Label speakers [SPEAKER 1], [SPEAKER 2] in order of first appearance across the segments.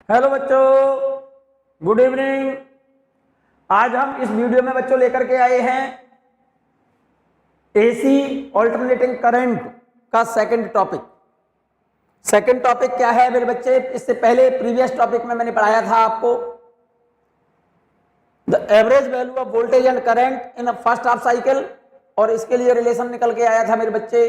[SPEAKER 1] Hello बच्चों, good evening. आज हम इस वीडियो में बच्चों लेकर के आए हैं एसी ऑल्टरनेटिंग करंट का सेकंड टॉपिक। सेकंड टॉपिक क्या है मेरे बच्चे? इससे पहले प्रीवियस टॉपिक में मैंने पढ़ाया था आपको the average value of voltage and current in a first half cycle, और इसके लिए रिलेशन निकल के आया था मेरे बच्चे।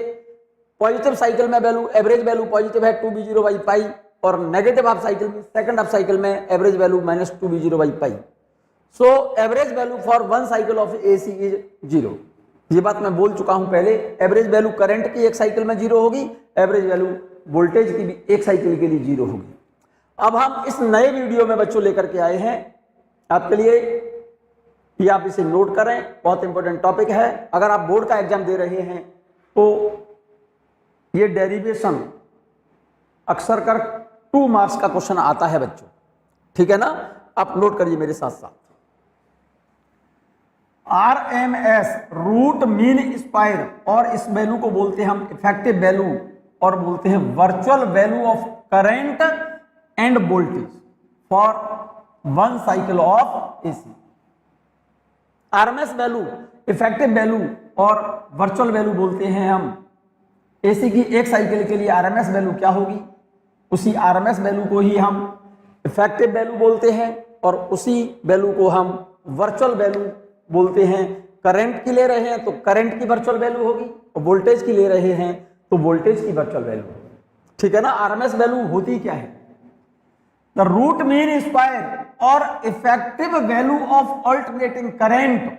[SPEAKER 1] पॉजिटिव साइकिल में वैल्यू एवरेज वैल्यू पॉजिटिव है 2b0 बाई पाई, और नेगेटिव हाफ साइकिल में सेकंड हाफ साइकिल में average value minus 2b0 by pi. So average value for one cycle of AC is 0। ये बात मैं बोल चुका हूं पहले। एवरेज वैल्यू करंट की एक साइकिल में 0 होगी, एवरेज वैल्यू वोल्टेज की भी एक साइकिल के लिए 0 होगी। अब हम इस नए वीडियो में बच्चों लेकर के आए हैं आपके लिए, ये आप इसे नोट करें, बहुत इंपॉर्टेंट टॉपिक है। अगर आप बोर्ड का एग्जाम दे रहे हैं तो ये डेरिवेशन अक्सर कर 2 मार्क्स का क्वेश्चन आता है बच्चों, ठीक है ना? आप नोट करिए मेरे साथ साथ। RMS रूट मीन स्क्वायर, और इस वैल्यू को बोलते हैं हम इफेक्टिव वैल्यू, और बोलते हैं virtual value of current end voltage for one cycle of AC. RMS value, effective value और वर्चुअल वैल्यू बोलते हैं हम एसी की एक साइकिल के लिए। आरएमएस वैल्यू क्या होगी? उसी आरएमएस वैल्यू को ही हम इफेक्टिव वैल्यू बोलते हैं, और उसी वैल्यू को हम वर्चुअल वैल्यू बोलते हैं। करंट की ले रहे हैं तो करंट की वर्चुअल वैल्यू होगी, और वोल्टेज की ले रहे हैं तो वोल्टेज की वर्चुअल वैल्यू, ठीक है ना? आरएमएस वैल्यू होती क्या है? द रूट मीन स्क्वायर और effective value of alternating current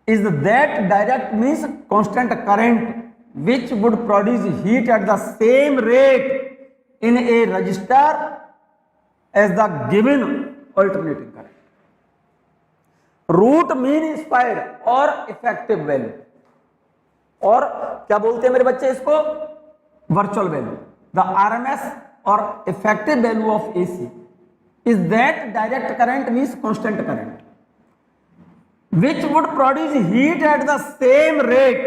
[SPEAKER 1] is that direct means constant current which would produce heat at the same rate in a resistor as the given alternating current. Root mean square और effective value, और क्या बोलते हैं मेरे बच्चे इसको? Virtual value. The RMS और effective value of AC is that direct current means constant current which would produce heat at the same rate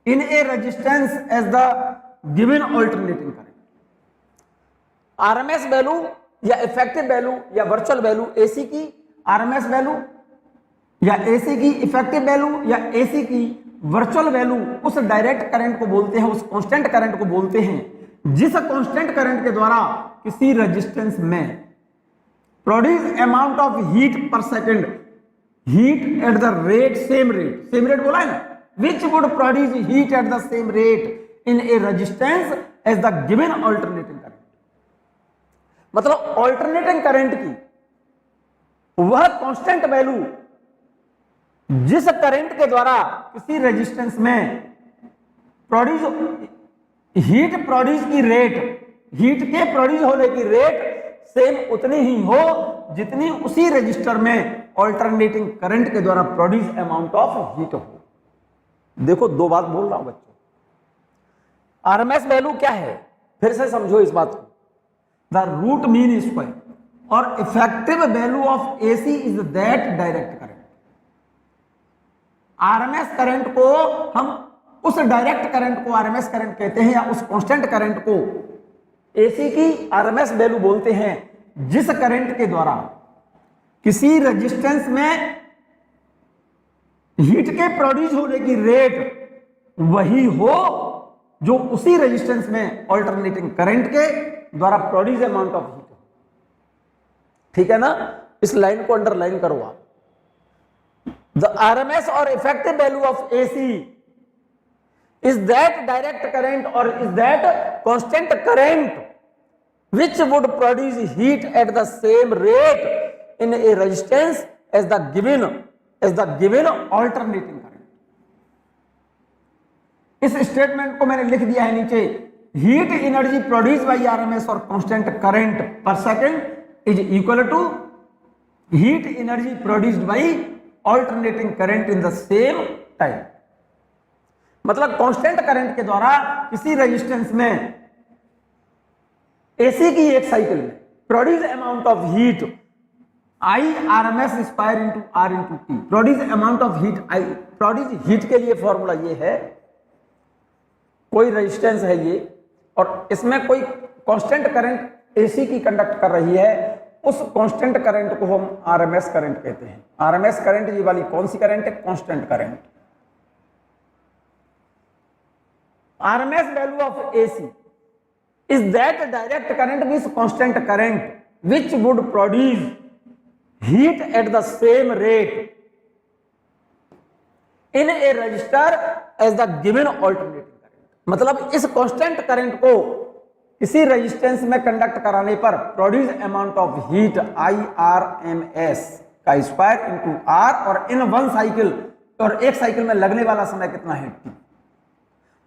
[SPEAKER 1] in a resistance as the given alternating current. RMS value या effective value या virtual value AC की RMS value या AC की effective value या AC की virtual value उस direct current को बोलते हैं, उस कांस्टेंट करंट को बोलते हैं जिस कांस्टेंट करंट के द्वारा किसी रेजिस्टेंस में प्रोड्यूस अमाउंट ऑफ हीट पर second, heat at the rate same rate बोला है ना, which would produce heat at the same rate in a resistance as the given alternating current। मतलब alternating current की वह कांस्टेंट वैल्यू जिस current के द्वारा किसी रेजिस्टेंस में हीट प्रोड्यूस की रेट, हीट के प्रोड्यूस होने की रेट सेम उतनी ही हो जितनी उसी रजिस्टर में ऑल्टरनेटिंग करंट के द्वारा प्रोड्यूस अमाउंट ऑफ हीट हो। देखो, 2 बात बोल रहा हूं बच्चों। आरएमएस वैल्यू क्या है? फिर से समझो इस बात को। द रूट मीन स्क्वायर और effective value of AC is that direct current. RMS current को हम उस डायरेक्ट करंट को आरएमएस करंट कहते हैं, या उस कांस्टेंट करंट को एसी की आरएमएस वैल्यू बोलते हैं जिस करंट के द्वारा किसी रेजिस्टेंस में हीट के प्रोड्यूस होने की रेट वही हो जो उसी रेजिस्टेंस में ऑल्टरनेटिंग करंट के द्वारा प्रोड्यूस अमाउंट ऑफ हीट हो, ठीक है ना? इस लाइन को अंडरलाइन करो आप। द आरएमएस और effective value of AC is that direct current और is that constant current which would produce heat at the same rate in a resistance as the given alternating current। इस statement को मैंने लिख दिया है नीचे। Heat energy produce by RMS और constant current पर second is equal to heat energy produced by alternating current in the same time. मतलब कांस्टेंट करंट के द्वारा किसी रेजिस्टेंस में एसी की एक साइकिल में produce amount of heat I RMS square into R into T. Produce amount of heat, I produce heat के लिए फॉर्मूला ये है, कोई रेजिस्टेंस है ये, और इसमें कोई कांस्टेंट करंट एसी की कंडक्ट कर रही है, उस कांस्टेंट करंट को हम आरएमएस करंट कहते हैं। आरएमएस करंट ये वाली कौन सी करंट है? Constant current. RMS value of AC is that direct current means constant current which would produce heat at the same rate in a resistor as the given alternating current। मतलब इस constant current को किसी resistance में conduct कराने पर produce amount of heat IRMS का square into R, और in one cycle, और एक साइकिल में लगने वाला समय कितना है? T।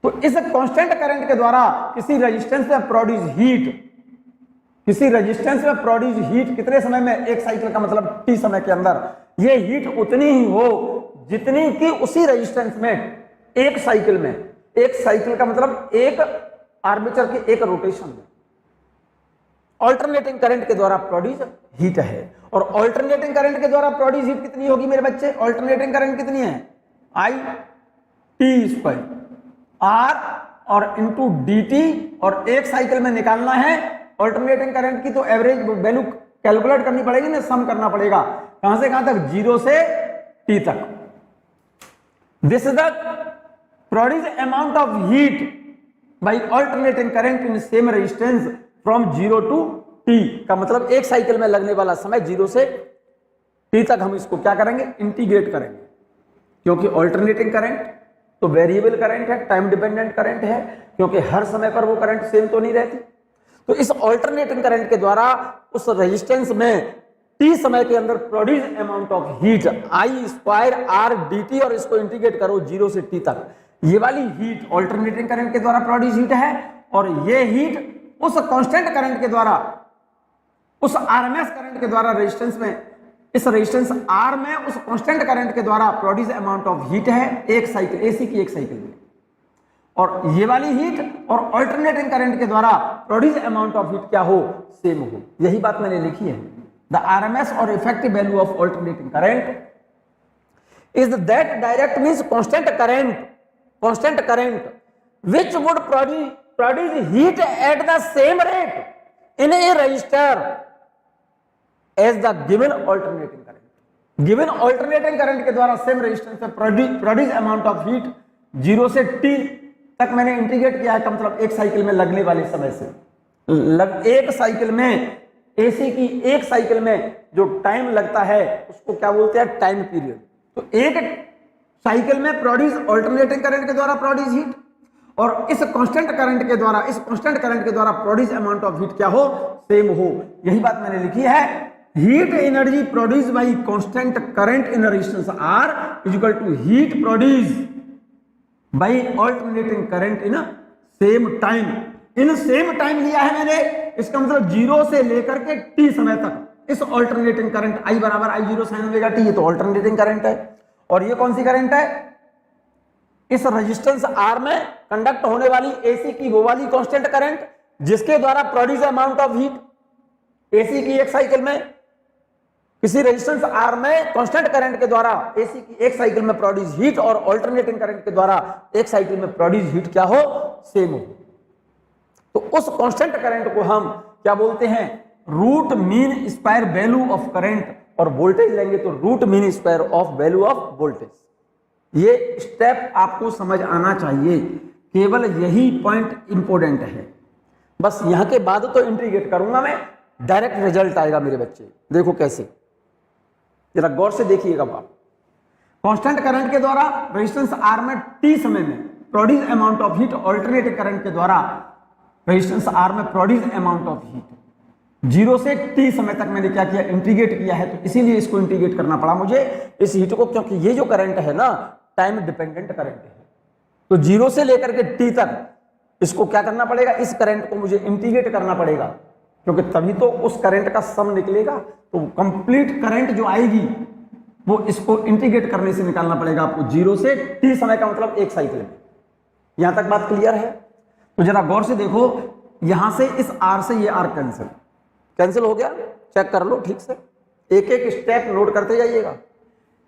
[SPEAKER 1] तो इस कांस्टेंट करंट के द्वारा किसी रेजिस्टेंस में प्रोड्यूस हीट, किसी रेजिस्टेंस में प्रोड्यूस हीट कितने समय में? एक साइकिल का मतलब टी समय के अंदर ये हीट उतनी ही हो जितनी कि उसी रेजिस्टेंस में एक साइकिल में, एक साइकिल का मतलब एक आर्मेचर के एक रोटेशन में ऑल्टरनेटिंग करंट के द्वारा प्रोड्यूस हीट है। और ऑल्टरनेटिंग करंट के द्वारा प्रोड्यूस हीट कितनी होगी मेरे बच्चे? ऑल्टरनेटिंग करंट कितनी है? I/T² R और इंटू dt, और एक साइकिल में निकालना है ऑल्टरनेटिंग करंट की तो एवरेज वैल्यू कैलकुलेट करनी पड़ेगी ना, सम करना पड़ेगा। कहां से कहां तक? 0 से t तक। This is the produce amount of heat bye alternating current in same resistance from 0 to t का मतलब एक साइकिल में लगने वाला समय 0 से t तक हम इसको क्या करेंगे? इंटीग्रेट करेंगे, क्योंकि ऑल्टरनेटिंग करंट तो वेरिएबल करंट है, टाइम डिपेंडेंट करंट है, क्योंकि हर समय पर वो करंट सेम तो नहीं रहती। तो इस ऑल्टरनेटिंग करंट के द्वारा उस रेजिस्टेंस में टी समय के अंदर produce amount of heat I² dt, और इसको इंटीग्रेट करो 0 से t तक। ये वाली हीट ऑल्टरनेटिंग करंट के द्वारा प्रोड्यूस हीट है, और ये हीट उस कांस्टेंट करंट के द्वारा, उस आरएमएस करंट के द्वारा रेजिस्टेंस में, इस रेजिस्टेंस R में उस कांस्टेंट करंट के द्वारा प्रोड्यूस अमाउंट ऑफ हीट है एक साइकिल, एसी की एक साइकिल में। और ये वाली हीट और ऑल्टरनेटिंग करंट के द्वारा प्रोड्यूस अमाउंट ऑफ हीट क्या हो? सेम हो। यही बात मैंने लिखी है। द आरएमएस और effective value of alternating current is that direct means constant current which would produce heat at the same rate in a resistor as the given alternating current. Given alternating current के द्वारा same resistance में produce amount of heat 0 से t तक मैंने integrate किया है, का मतलब एक साइकिल में लगने वाले समय से। एक साइकिल में, एसी की एक साइकिल में जो टाइम लगता है उसको क्या बोलते हैं? Time period. तो एक साइकिल में प्रोड्यूस ऑल्टरनेटिंग करंट के द्वारा प्रोड्यूस हीट, और इस कांस्टेंट करंट के द्वारा, इस कांस्टेंट करंट के द्वारा प्रोड्यूस अमाउंट ऑफ हीट क्या हो? सेम हो। यही बात मैंने लिखी है। Heat energy produce by constant current in resistance R is equal to heat produce by alternating current in same time. In same time लिया है मैंने, इसका मतलब 0 से लेकर के t समय तक इस ऑल्टरनेटिंग करंट I बराबर I0 sin ओमेगा t, ये तो ऑल्टरनेटिंग करंट है। और ये कौन सी करंट है? इस रेजिस्टेंस R में कंडक्ट होने वाली एसी की वो वाली कांस्टेंट करंट जिसके द्वारा produce amount of heat AC की एक साइकिल में, किसी रेजिस्टेंस R में कांस्टेंट करंट के द्वारा एसी की एक साइकिल में प्रोड्यूस हीट, और ऑल्टरनेटिंग करंट के द्वारा एक साइकिल में प्रोड्यूस हीट क्या हो? सेम हो। तो उस कांस्टेंट करंट को हम क्या बोलते हैं? Root mean square value of current, और वोल्टेज लेंगे तो root mean square of value of voltage. ये स्टेप आपको समझ आना चाहिए, केवल यही पॉइंट इंपॉर्टेंट है। बस यहां के बाद तो इंटीग्रेट करूंगा मैं, डायरेक्ट रिजल्ट आएगा मेरे बच्चे। देखो कैसे, जरा गौर से देखिएगा आप। कांस्टेंट करंट के द्वारा रेजिस्टेंस R में t समय में produce amount of heat, alternating current के द्वारा रेजिस्टेंस R में प्रोड्यूस अमाउंट ऑफ हीट 0 से t समय तक मैंने क्या किया? इंटीग्रेट किया है। तो इसीलिए इसको इंटीग्रेट करना पड़ा मुझे इस हीट को, क्योंकि ये जो करंट है ना टाइम डिपेंडेंट करंट है। तो 0 से लेकर के t तक इसको क्या करना पड़ेगा? इस करंट को मुझे इंटीग्रेट करना पड़ेगा, क्योंकि तभी तो उस करंट का सम निकलेगा। तो कंप्लीट करंट जो आएगी वो इसको इंटीग्रेट करने से निकालना पड़ेगा आपको 0 से t समय का मतलब एक साइकिल में। यहां तक बात क्लियर है? तो जरा गौर से देखो, यहां से इस R से ये R कैंसिल हो गया, चेक कर लो ठीक से, एक एक स्टेप नोट करते जाइएगा।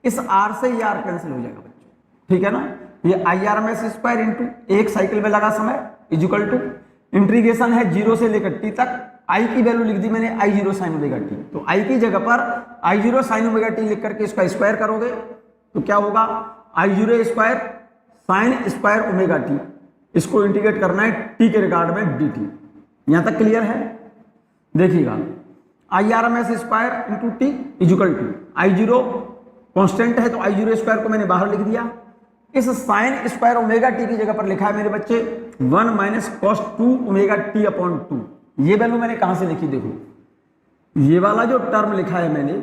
[SPEAKER 1] इस R से ये R कैंसिल हो जाएगा बच्चों, ठीक है ना? ये IRMS स्क्वायर इंटू एक साइकिल में लगा समय इज इक्वल टू इंटीग्रेशन है 0 से लेकर t तक आई की वैल्यू लिख दी मैंने I zero sine omega T, तो आई की जगह पर I zero sine omega T लिख करके इसका स्क्वायर करोगे तो क्या होगा, I zero square sine square omega T, इसको इंटीग्रेट करना है टी के रिगार्ड में डी टी। यहां तक क्लियर है? देखिएगा I R M S square into T equal to I zero constant है तो आई जीरो स्क्वायर को मैंने बाहर लिख दिया, इस साइन स्क्वायर ओमेगा टी की जगह पर लिखा है मेरे बच्चे 1 minus cos 2 omega T upon 2। ये वैल्यू मैंने कहां से लिखी, देखो ये वाला जो टर्म लिखा है मैंने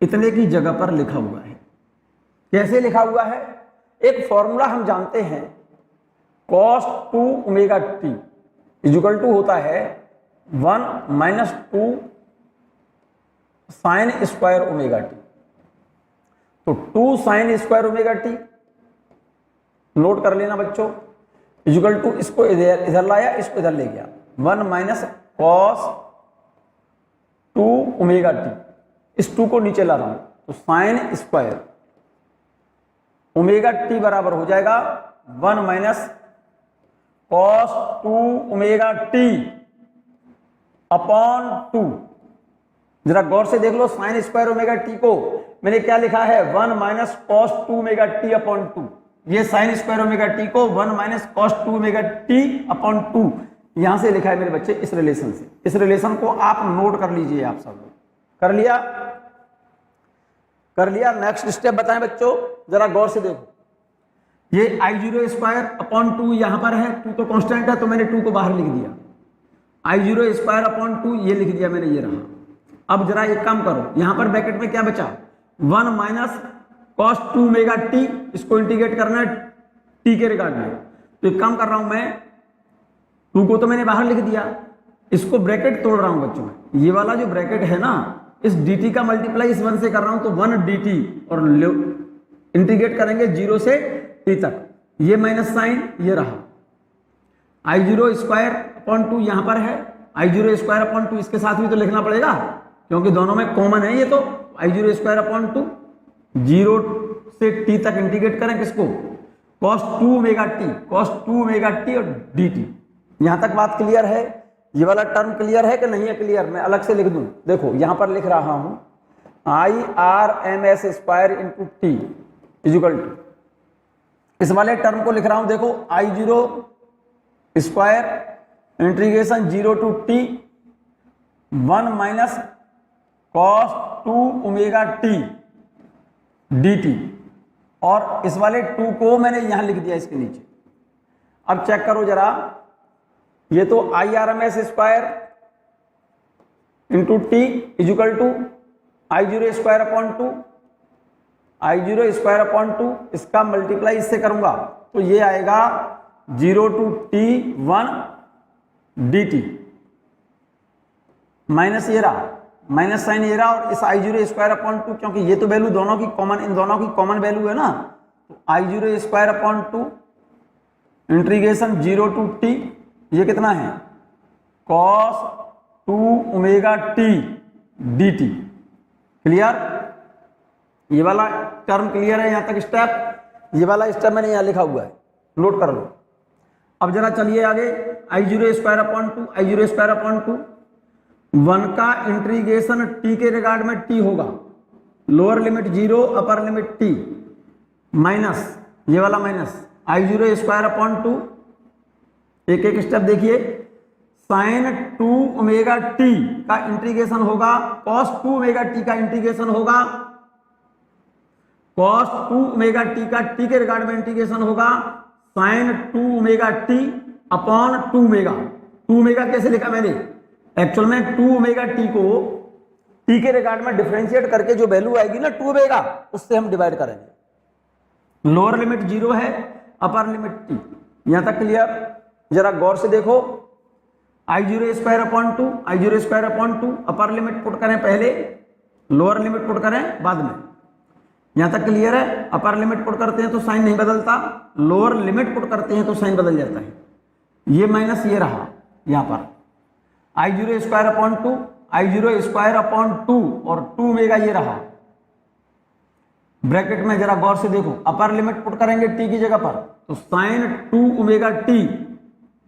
[SPEAKER 1] इतने की जगह पर लिखा हुआ है। कैसे लिखा हुआ है? एक फॉर्मूला हम जानते हैं, cos 2 omega T equal to होता है 1 minus 2 sine square omega T. तो 2 sine square omega T note कर लेना बच्चों, इजुकल टू इसको इधर लाया, इसको इधर ले गया, 1 माइनस कॉस 2 ओमेगा टी, इस 2 को नीचे ला रहा हूं तो साइन स्क्वायर ओमेगा टी बराबर हो जाएगा 1 minus cos 2 omega T upon 2। जरा गौर से देख लो, साइन स्क्वायर ओमेगा टी को मैंने क्या लिखा है, 1 minus cos 2 omega T upon 2। ये साइन स्क्वायर ओमेगा टी को 1 minus cos 2 omega T upon 2 यहां से लिखा है मेरे बच्चे, इस रिलेशन से। इस रिलेशन को आप नोट कर लीजिए, आप सब लोग कर लिया? कर लिया। नेक्स्ट स्टेप बताएं बच्चों, जरा गौर से देखो, ये आई जीरो स्क्वायर अपॉन 2 यहां पर है, 2 तो कांस्टेंट है तो मैंने 2 को बाहर लिख दिया, आई जीरो स्क्वायर अपॉन 2 ये लिख दिया मैंने, ये रहा। अब जरा एक काम करो, यहां पर ब्रैकेट में क्या बचा, 1 माइनस कॉस 2 ओमेगा टी, इसको इंटीग्रेट करना है टी के रिगार्ड में। तो एक काम कर रहा हूं मैं, 2 को तो मैंने बाहर लिख दिया, इसको ब्रैकेट तोड़ रहा हूं बच्चों में। ये वाला जो ब्रैकेट है ना, इस dt का मल्टीप्लाई इस 1 से कर रहा हूं तो 1 dt, और इंटीग्रेट करेंगे 0 से t तक, ये माइनस साइन ये रहा, आई जीरो स्क्वायर अपॉन 2 यहां पर है, आई जीरो स्क्वायर अपॉन 2 इसके साथ भी तो लिखना पड़ेगा क्योंकि दोनों में कॉमन है ये, तो आई जीरो स्क्वायर अपॉन 2 0 से t तक इंटीग्रेट करें किसको, cos 2 omega T, cos 2 omega T और dt। यहां तक बात क्लियर है? ये वाला टर्म क्लियर है कि नहीं है क्लियर? मैं अलग से लिख दूं, देखो यहां पर लिख रहा हूं I R M S square into T equal to, इस वाले टर्म को लिख रहा हूं, देखो I zero square integration 0 to T 1 minus cos 2 omega T dt, और इस वाले 2 को मैंने यहां लिख दिया इसके नीचे। अब चेक करो जरा, ये तो I R M S square into T equal to I zero square upon 2, I zero square upon 2, इसका मल्टीप्लाई इससे करूंगा तो ये आएगा 0 टू टी 1 dt, माइनस ये रहा, माइनस साइन ये रहा, और इस आई जीरो स्क्वायर अपॉन 2, क्योंकि ये तो वैल्यू दोनों की कॉमन, इन दोनों की कॉमन वैल्यू है ना, तो I zero square upon 2 integration 0 to T, ये कितना है, cos 2 omega T dt। Clear? ये वाला टर्म क्लियर है यहां तक स्टेप? ये वाला स्टेप मैंने यहां लिखा हुआ है, नोट कर लो। अब जरा चलिए आगे, आई zero square upon 2, I zero square upon 2, 1 का इंटीग्रेशन t के रिगार्ड में t होगा, lower limit 0 upper limit t, minus ये वाला माइनस आई जीरो स्क्वायर अपॉन 2, एक एक स्टेप देखिए, साइन 2 ओमेगा टी का इंटीग्रेशन होगा, कॉस 2 ओमेगा टी का इंटीग्रेशन होगा, कॉस 2 ओमेगा टी का टी के रिगार्ड में इंटीग्रेशन होगा, sign 2 omega T upon 2 omega. 2 omega कैसे लिखा मैंने, एक्चुअल में 2 ओमेगा टी को टी के रिगार्ड में डिफरेंशिएट करके जो वैल्यू आएगी ना 2 ओमेगा, उससे हम डिवाइड करेंगे। लोअर लिमिट 0 है, अपर लिमिट टी। यहां तक क्लियर? जरा गौर से देखो, I zero square upon 2, I zero square upon 2, upper limit put करें पहले, लोअर लिमिट पुट करें बाद में। यहां तक क्लियर है? अपर लिमिट पुट करते हैं तो साइन नहीं बदलता, लोअर लिमिट पुट करते हैं तो साइन बदल जाता है। ये माइनस ये रहा यहां पर, I zero square upon 2, I zero square upon 2 और 2 ओमेगा ये रहा। ब्रैकेट में जरा गौर से देखो, अपर लिमिट पुट करेंगे टी की जगह पर तो sine 2 omega T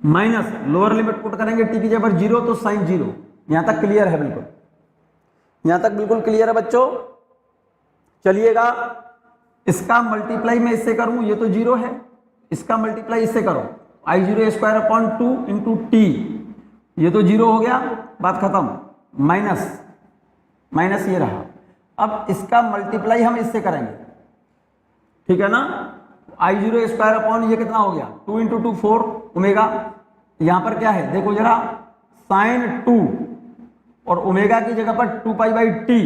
[SPEAKER 1] minus lower limit put करेंगे टी की जगह पर 0 तो साइन 0। यहां तक क्लियर है? बिल्कुल यहां तक बिल्कुल क्लियर है बच्चों। चलिएगा इसका मल्टीप्लाई मैं इससे करूं, ये तो 0 है, इसका मल्टीप्लाई इससे करो I0 square upon 2 into T, ये तो 0 हो गया, बात खत्म। माइनस माइनस ये रहा। अब इसका मल्टीप्लाई हम इससे करेंगे, ठीक है ना। I0 स्क्वायर अपॉन ये कितना हो गया 2 इंटू 2 4 ओमेगा। यहां पर क्या है देखो जरा, साइन 2 और ओमेगा की जगह पर 2 पाई बाई टी।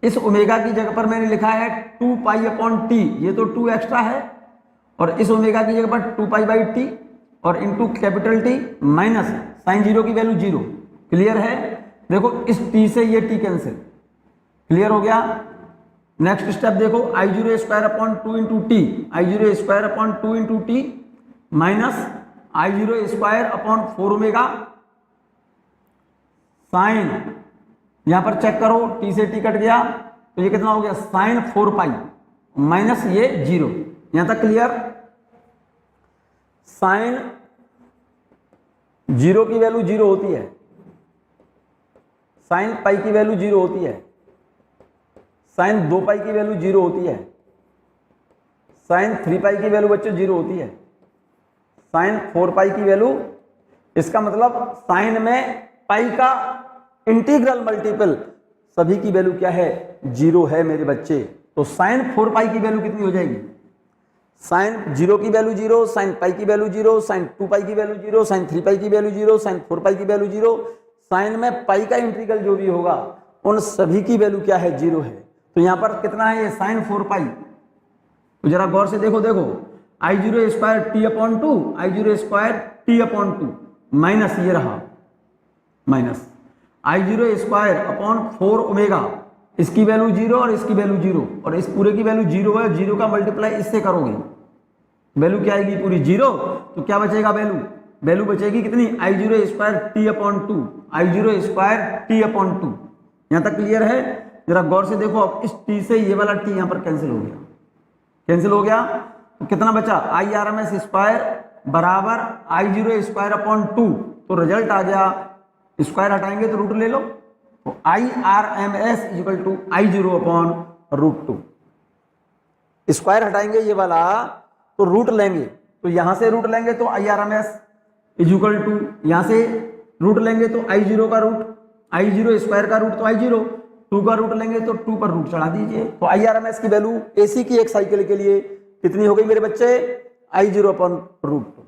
[SPEAKER 1] इस ओमेगा की जगह पर मैंने लिखा है 2 पाई अपॉन टी, ये तो 2 एक्स्ट्रा है, और इस ओमेगा की जगह पर 2 पाई बाई टी और into capital T minus sine 0 की वैल्यू 0। क्लियर है? देखो इस टी से ये टी कैंसिल, क्लियर हो गया। नेक्स्ट स्टेप देखो I0 square upon 2 into T, I0 square upon 2 into T minus I0 square upon 4 omega sine, यहां पर चेक करो टी से टी कट गया तो ये कितना हो गया साइन 4 पाई माइनस ये 0। यहां तक क्लियर? साइन 0 की वैल्यू 0 होती है, साइन पाई की वैल्यू 0 होती है, साइन 2 पाई की वैल्यू 0 होती है, साइन 3 पाई की वैल्यू बच्चों 0 होती है, साइन 4 पाई की वैल्यू, इसका मतलब साइन में पाई का इंटीग्रल मल्टीपल सभी की वैल्यू क्या है 0 है मेरे बच्चे। तो साइन 4 पाई की वैल्यू कितनी हो जाएगी, साइन 0 की वैल्यू 0, साइन पाई की वैल्यू 0, साइन 2 पाई की वैल्यू 0, साइन 3 पाई की वैल्यू 0, साइन 4 पाई की वैल्यू 0। साइन में पाई का इंटीग्रल जो भी होगा उन सभी की वैल्यू क्या है 0 है। तो यहां पर कितना है ये साइन 4 पाई। तो जरा गौर से देखो, देखो I0 square T upon 2, I0 square T upon 2 minus ये रहा minus I0 square upon 4 omega, इसकी वैल्यू 0 और इसकी वैल्यू 0 और इस पूरे की वैल्यू 0 है, 0 का मल्टीप्लाई इससे करोगे वैल्यू क्या आएगी पूरी 0। तो क्या बचेगा वैल्यू, वैल्यू बचेगी कितनी I0 square T upon 2, I0 square T upon 2। यहां तक क्लियर है? जरा गौर से देखो, अब इस टी से ये वाला टी यहां पर कैंसिल हो गया, कैंसिल हो गया तो कितना बचा IRMS स्क्वायर बराबर I0 स्क्वायर अपॉन 2। तो रिजल्ट आ गया, स्क्वायर हटाएंगे तो रूट ले लो, तो IRMS equal to I0 upon root 2। Square हटाएंगे ये वाला तो रूट लेंगे, तो यहां से रूट लेंगे तो IRMS इक्वल टू, यहां से रूट लेंगे तो I0 का रूट, I0 स्क्वायर का रूट तो I0, 2 का रूट लेंगे तो 2 पर रूट चढ़ा दीजिए। तो IRMS की वैल्यू AC की एक साइकिल के लिए कितनी हो गई मेरे बच्चे I0 upon root 2।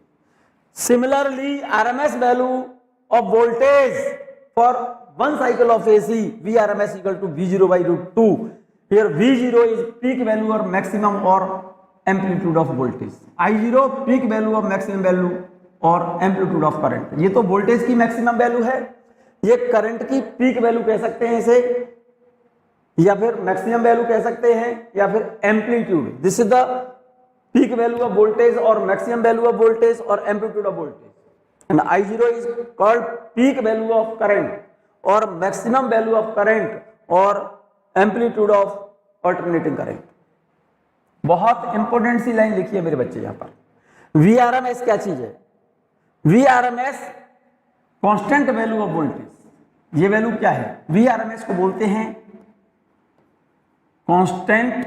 [SPEAKER 1] Similarly RMS value of voltage for one cycle of AC VRMS equal to V0 by root 2। Here V0 is peak value और मैक्सिमम और amplitude of voltage, I0 peak value of maximum value और amplitude of current. ये तो voltage की maximum value है, ये current की peak value कह सकते हैं इसे, या फिर मैक्सिमम वैल्यू कह सकते हैं, या फिर amplitude. This is the peak value of voltage और मैक्सिमम वैल्यू ऑफ वोल्टेज और amplitude of voltage. And I0 is called peak value of current और मैक्सिमम वैल्यू ऑफ करंट और एम्पलीट्यूड ऑफ अल्टरनेटिंग करंट। बहुत important सी line लिखी है मेरे बच्चे यहां पर। VRMS क्या चीज है, VRMS constant value of voltage. ये वैल्यू क्या है, VRMS को बोलते हैं कांस्टेंट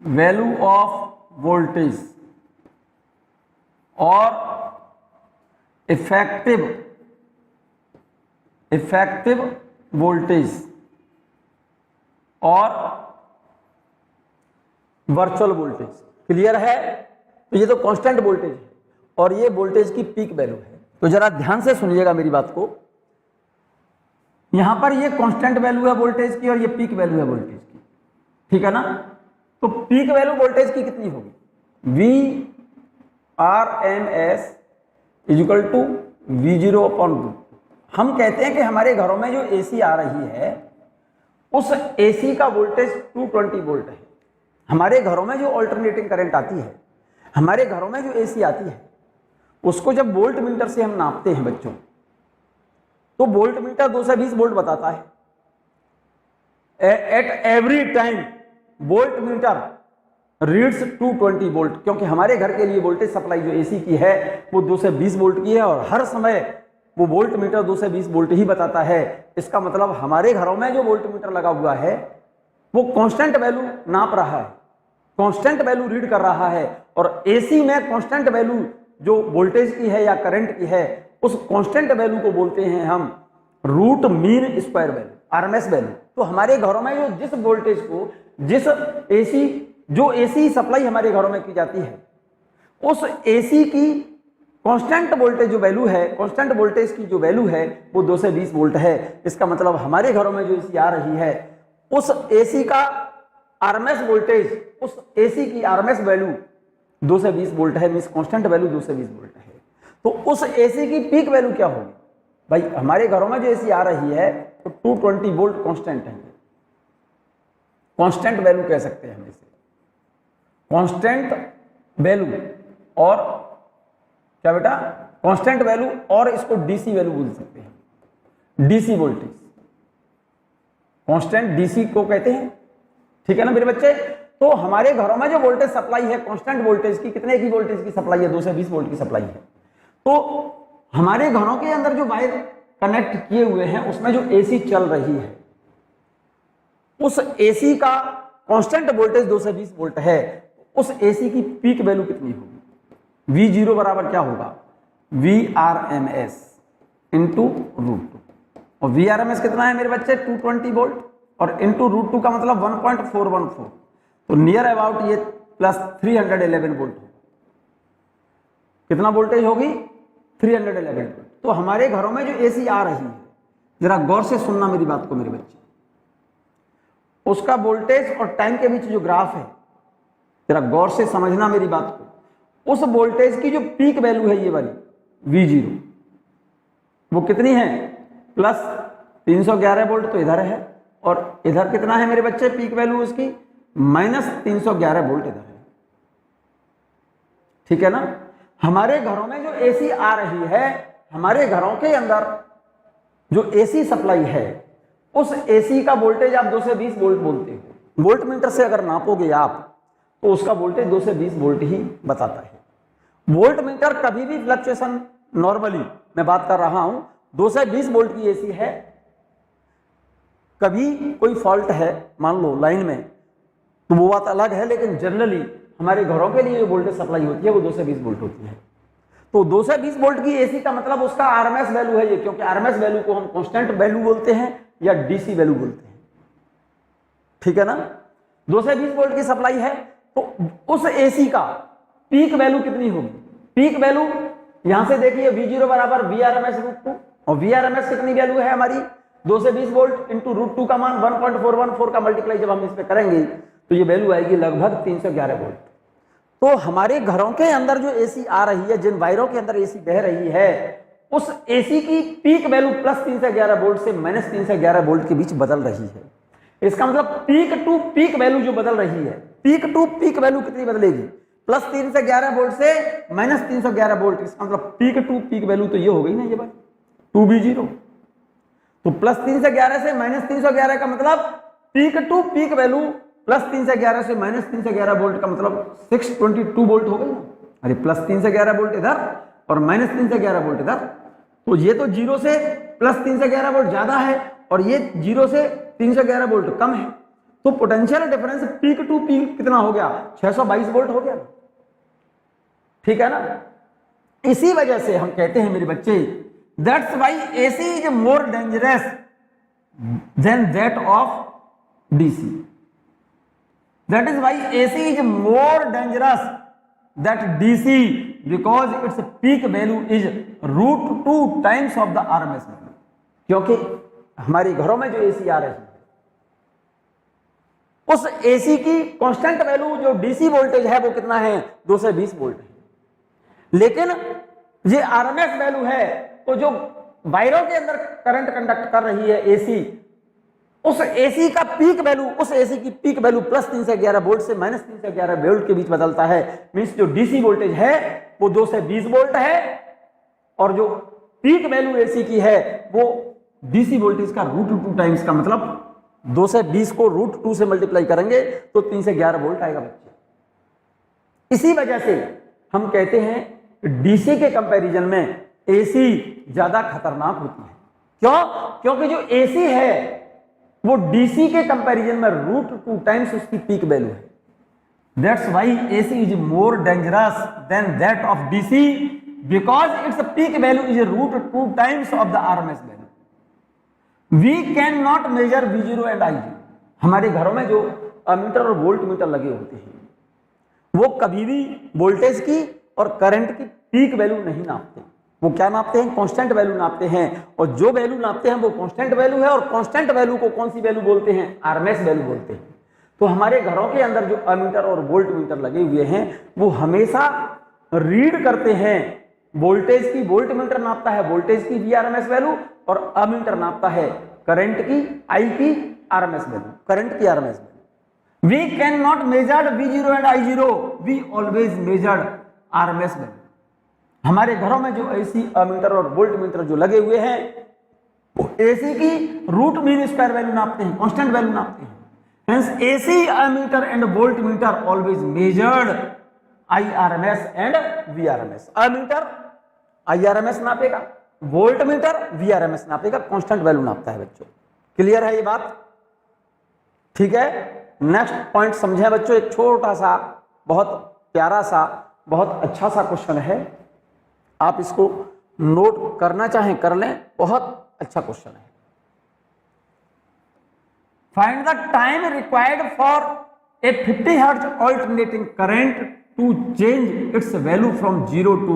[SPEAKER 1] वैल्यू ऑफ वोल्टेज और इफेक्टिव वोल्टेज और वर्चुअल वोल्टेज। क्लियर है? तो ये तो कांस्टेंट वोल्टेज है और ये वोल्टेज की पीक वैल्यू है। तो जरा ध्यान से सुनिएगा मेरी बात को, यहां पर ये कांस्टेंट वैल्यू है वोल्टेज की और ये पीक वैल्यू है वोल्टेज की, ठीक है ना। तो पीक वैल्यू वोल्टेज की कितनी होगी, VRMS equal to V0 upon root. हम कहते हैं कि हमारे घरों में जो AC आ रही है उस AC का वोल्टेज 220 वोल्ट है। हमारे घरों में जो अल्टरनेटिंग करंट आती है, हमारे घरों में जो AC आती है, उसको जब वोल्ट मीटर से हम नापते हैं बच्चों, तो वोल्ट मीटर 220 वोल्ट बताता है। At every time volt meter reads 220 volt, क्योंकि हमारे घर के लिए वोल्टेज सप्लाई जो एसी की है वो 220 वोल्ट की है और हर समय वो वोल्ट मीटर 220 वोल्ट ही बताता है। इसका मतलब हमारे घरों में जो वोल्ट मीटर लगा हुआ है वो कांस्टेंट वैल्यू नाप रहा है, कांस्टेंट वैल्यू रीड कर रहा है। और एसी में कांस्टेंट वैल्यू जो वोल्टेज की है या करंट की है उस कांस्टेंट वैल्यू को बोलते हैं हम root mean square value, RMS value. तो हमारे घरों में जो जिस वोल्टेज को जो एसी सप्लाई हमारे घरों में की जाती है उस एसी की कांस्टेंट वोल्टेज जो वैल्यू है, कांस्टेंट वोल्टेज की जो वैल्यू है वो 220 वोल्ट है। इसका मतलब हमारे घरों में जो एसी आ रही है उस एसी का आरएमएस वोल्टेज, उस एसी की आरएमएस वैल्यू 220 वोल्ट है, मींस कांस्टेंट वैल्यू 220 वोल्ट है। तो उस एसी की पीक वैल्यू क्या होगी भाई? हमारे घरों में जो एसी आ रही है तो 220 वोल्ट कांस्टेंट है, कांस्टेंट वैल्यू कह सकते हैं हम इसे, कांस्टेंट वैल्यू। और क्या बेटा? कांस्टेंट वैल्यू, और इसको डीसी वैल्यू बोल सकते हैं, डीसी वोल्टेज, कांस्टेंट डीसी को कहते हैं। ठीक है ना मेरे बच्चे? तो हमारे घरों में जो वोल्टेज सप्लाई है कांस्टेंट वोल्टेज की, कितने की वोल्टेज की सप्लाई है? 220 वोल्ट की सप्लाई है। तो हमारे घरों के अंदर जो वायर कनेक्ट किए हुए हैं उसमें जो एसी चल रही है उस एसी का कांस्टेंट वोल्टेज 220 वोल्ट है। उस एसी की पीक वैल्यू कितनी होगी? V0 बराबर क्या होगा? VRMS into √2। और VRMS कितना है मेरे बच्चे? 220 वोल्ट, और इंटू √2 का मतलब 1.414, तो नियर अबाउट ये प्लस 311 वोल्ट। कितना वोल्टेज होगी? 311 वोल्ट। तो हमारे घरों में जो एसी आ रही है, जरा गौर से सुनना मेरी बात को मेरे बच्चे, उसका वोल्टेज और टाइम के बीच जो ग्राफ है जरा गौर से समझना मेरी बात को। उस वोल्टेज की जो पीक वैल्यू है ये वाली V0 वो कितनी है? प्लस 311 वोल्ट, तो इधर है, और इधर कितना है मेरे बच्चे पीक वैल्यू उसकी? माइनस 311 वोल्ट इधर है। ठीक है ना? हमारे घरों में जो एसी आ रही है, हमारे घरों के अंदर जो एसी सप्लाई है उस एसी का वोल्टेज आप 220 वोल्ट बोलते हो। वोल्ट मीटर से अगर नापोगे आप तो उसका वोल्टेज 220 वोल्ट ही बताता है। वोल्ट मीटर कभी भी फ्लक्चुएशन, नॉर्मली मैं बात कर रहा हूं, 220 वोल्ट की एसी है, कभी कोई फॉल्ट है मान लो लाइन में तो वो बात अलग है, लेकिन जनरली हमारे घरों के लिए जो वोल्टेज सप्लाई होती है वो 220 वोल्ट होती है। तो 220 वोल्ट की एसी का मतलब उसका आरएमएस वैल्यू है ये, क्योंकि आरएमएस वैल्यू को हम कांस्टेंट वैल्यू बोलते हैं या डीसी वैल्यू बोलते हैं। ठीक है ना? 220 वोल्ट की सप्लाई है तो उस एसी का पीक वैल्यू कितनी होगी? पीक वैल्यू यहां से देखिए V0 बराबर VRMS √2, और VRMS कितनी वैल्यू है हमारी? 220 वोल्ट इंटू √2 का मान 1.414 का मल्टीप्लाई जब हम इस पे करेंगे तो ये वैल्यू आएगी लगभग 311 वोल्ट। तो हमारे घरों के अंदर जो एसी आ रही है, जिन वायरों के अंदर एसी बह रही है, उस एसी की पीक वैल्यू प्लस 311 वोल्ट से माइनस 311 वोल्ट के बीच बदल रही है। इसका मतलब पीक टू पीक वैल्यू जो बदल रही है, पीक टू पीक वैल्यू कितनी बदलेगी? प्लस 311 वोल्ट से माइनस 311 वोल्ट। इसका मतलब पीक टू पीक वैल्यू तो ये हो गई ना ये बात 2V0। तो प्लस 311 से माइनस 311 का मतलब peak to peak value plus 311 से माइनस 311 वोल्ट का मतलब 622 वोल्ट हो गई ना। अरे प्लस 311 वोल्ट इधर और माइनस 311 वोल्ट इधर, तो ये तो 0 से प्लस 311 वोल्ट ज्यादा है और ये 0 से 311 वोल्ट कम है। तो potential difference peak to peak कितना हो गया? 622 वोल्ट हो गया। ठीक है ना? इसी वजह से हम कहते हैं मेरे बच्चे, that's why AC is more dangerous than that of DC. That is why AC is more dangerous that DC because its peak value is √2 times of the RMS value. क्योंकि हमारे घरों में जो एसी आ रही है उस एसी की constant value जो डीसी वोल्टेज है वो कितना है? 220 वोल्ट है। लेकिन ये आरएमएस वैल्यू है, तो जो वायरों के अंदर करंट कंडक्ट कर रही है एसी, उस एसी का पीक वैल्यू, उस एसी की पीक वैल्यू प्लस 311 वोल्ट से माइनस 311 वोल्ट के बीच बदलता है। मींस जो डीसी वोल्टेज है वो 220 वोल्ट है और जो पीक वैल्यू एसी की है वो डीसी वोल्टेज का √2 टाइम्स का मतलब 220 को √2 से मल्टीप्लाई करेंगे तो 311 वोल्ट आएगा बच्चे। इसी वजह से हम कहते हैं डीसी के कंपैरिजन में एसी ज्यादा खतरनाक होती है। क्यों? क्योंकि जो एसी है वो डीसी के कंपैरिजन में √2 टाइम्स उसकी पीक वैल्यू है। That's why AC is more dangerous than that of DC because its peak value is √2 times of the RMS value. We can not measure V0 and I0। हमारे घरों में जो ammeter और volt meter लगे होते हैं वो कभी भी वोल्टेज की और करंट की पीक वैल्यू नहीं नापते। वो क्या नापते हैं? कांस्टेंट वैल्यू नापते हैं। और जो वैल्यू नापते हैं वो कांस्टेंट वैल्यू है। और कांस्टेंट वैल्यू को कौन सी वैल्यू बोलते हैं? आरएमएस वैल्यू बोलते हैं। तो हमारे घरों के अंदर जो अमीटर और वोल्ट मीटर लगे हुए हैं वो हमेशा रीड करते हैं वोल्टेज की। वोल्ट मीटर नापता है वोल्टेज की वीआरएमएस वैल्यू और अमीटर नापता है करंट की, आई की आरएमएस वैल्यू, करंट की RMS value. We cannot measure V0 and I0, we always measure RMS value. हमारे घरों में जो एसी अमीटर और वोल्ट मीटर जो लगे हुए हैं वो एसी की रूट मीन स्क्वायर वैल्यू नापते हैं, कांस्टेंट वैल्यू नापते हैं। Hence AC ammeter and voltmeter always measured IRMS and VRMS। ammeter IRMS नापेगा, वोल्टमीटर VRMS नापेगा, कांस्टेंट वैल्यू नापता है बच्चों। क्लियर है ये बात? ठीक है। नेक्स्ट पॉइंट समझें बच्चों। एक छोटा सा बहुत प्यारा सा बहुत अच्छा सा क्वेश्चन है, आप इसको नोट करना चाहें कर लें, बहुत अच्छा क्वेश्चन है। Find the time required for a 50 hertz alternating current to change its value from 0 to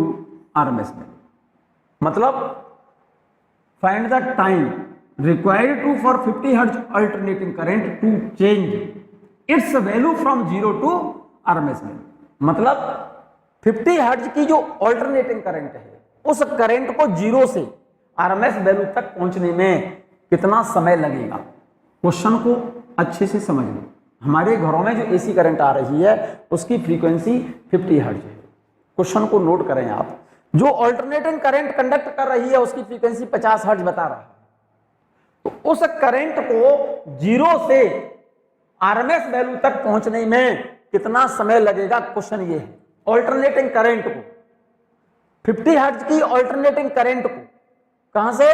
[SPEAKER 1] RMS value. मतलब find the time required to for 50 hertz alternating current to change its value from 0 to RMS value। मतलब 50 hertz की जो alternating current है उस current को 0 से RMS value तक पहुंचने में कितना समय लगेगा। क्वेश्चन को अच्छे से समझ लो। हमारे घरों में जो एसी करंट आ रही है उसकी फ्रीक्वेंसी 50 हर्ट्ज है। क्वेश्चन को नोट करें आप। जो अल्टरनेटिंग करंट कंडक्ट कर रही है उसकी फ्रीक्वेंसी 50 हर्ट्ज बता रहा है। तो उस करंट को 0 से आरएमएस वैल्यू तक पहुंचने में कितना समय लगेगा, क्वेश्चन ये है। अल्टरनेटिंग करंट को 50 हर्ट्ज की अल्टरनेटिंग करंट को कहां से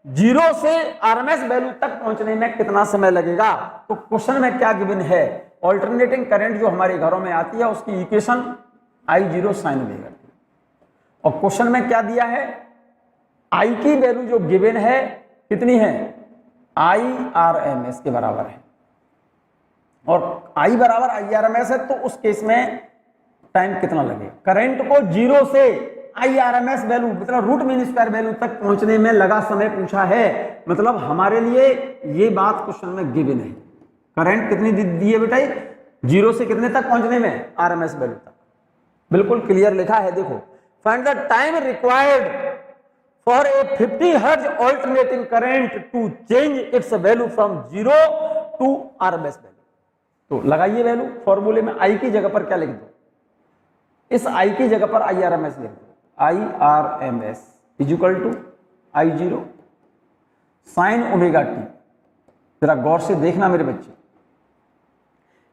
[SPEAKER 1] 0 से आरएमएस वैल्यू तक पहुंचने में कितना समय लगेगा। तो क्वेश्चन में क्या गिवन है? अल्टरनेटिंग करंट जो हमारे घरों में आती है उसकी equation I0 sin omega T. और क्वेश्चन में क्या दिया है? आई की वैल्यू जो गिवन है कितनी है? IRMS के बराबर है। और I बराबर IRMS है तो उस केस में टाइम कितना लगेगा? करंट को 0 से IRMS वैल्यू मतलब रूट मीन स्क्वायर वैल्यू तक पहुंचने में लगा समय पूछा है। मतलब हमारे लिए ये बात क्वेश्चन में गिवन है। करंट कितनी दी है बेटा? 0 से कितने तक पहुंचने में? RMS वैल्यू तक। बिल्कुल क्लियर लिखा है। देखो, find the time required for a 50 hertz alternating current to change its value from 0 to RMS value। तो लगाइए वैल्यू। फॉर्मूले में I की जगह पर क्या लिख दो? इस I की जगह पर IRMS लिख दो। IRMS is equal to I0 sine omega T. जरा गौर से देखना मेरे बच्चे,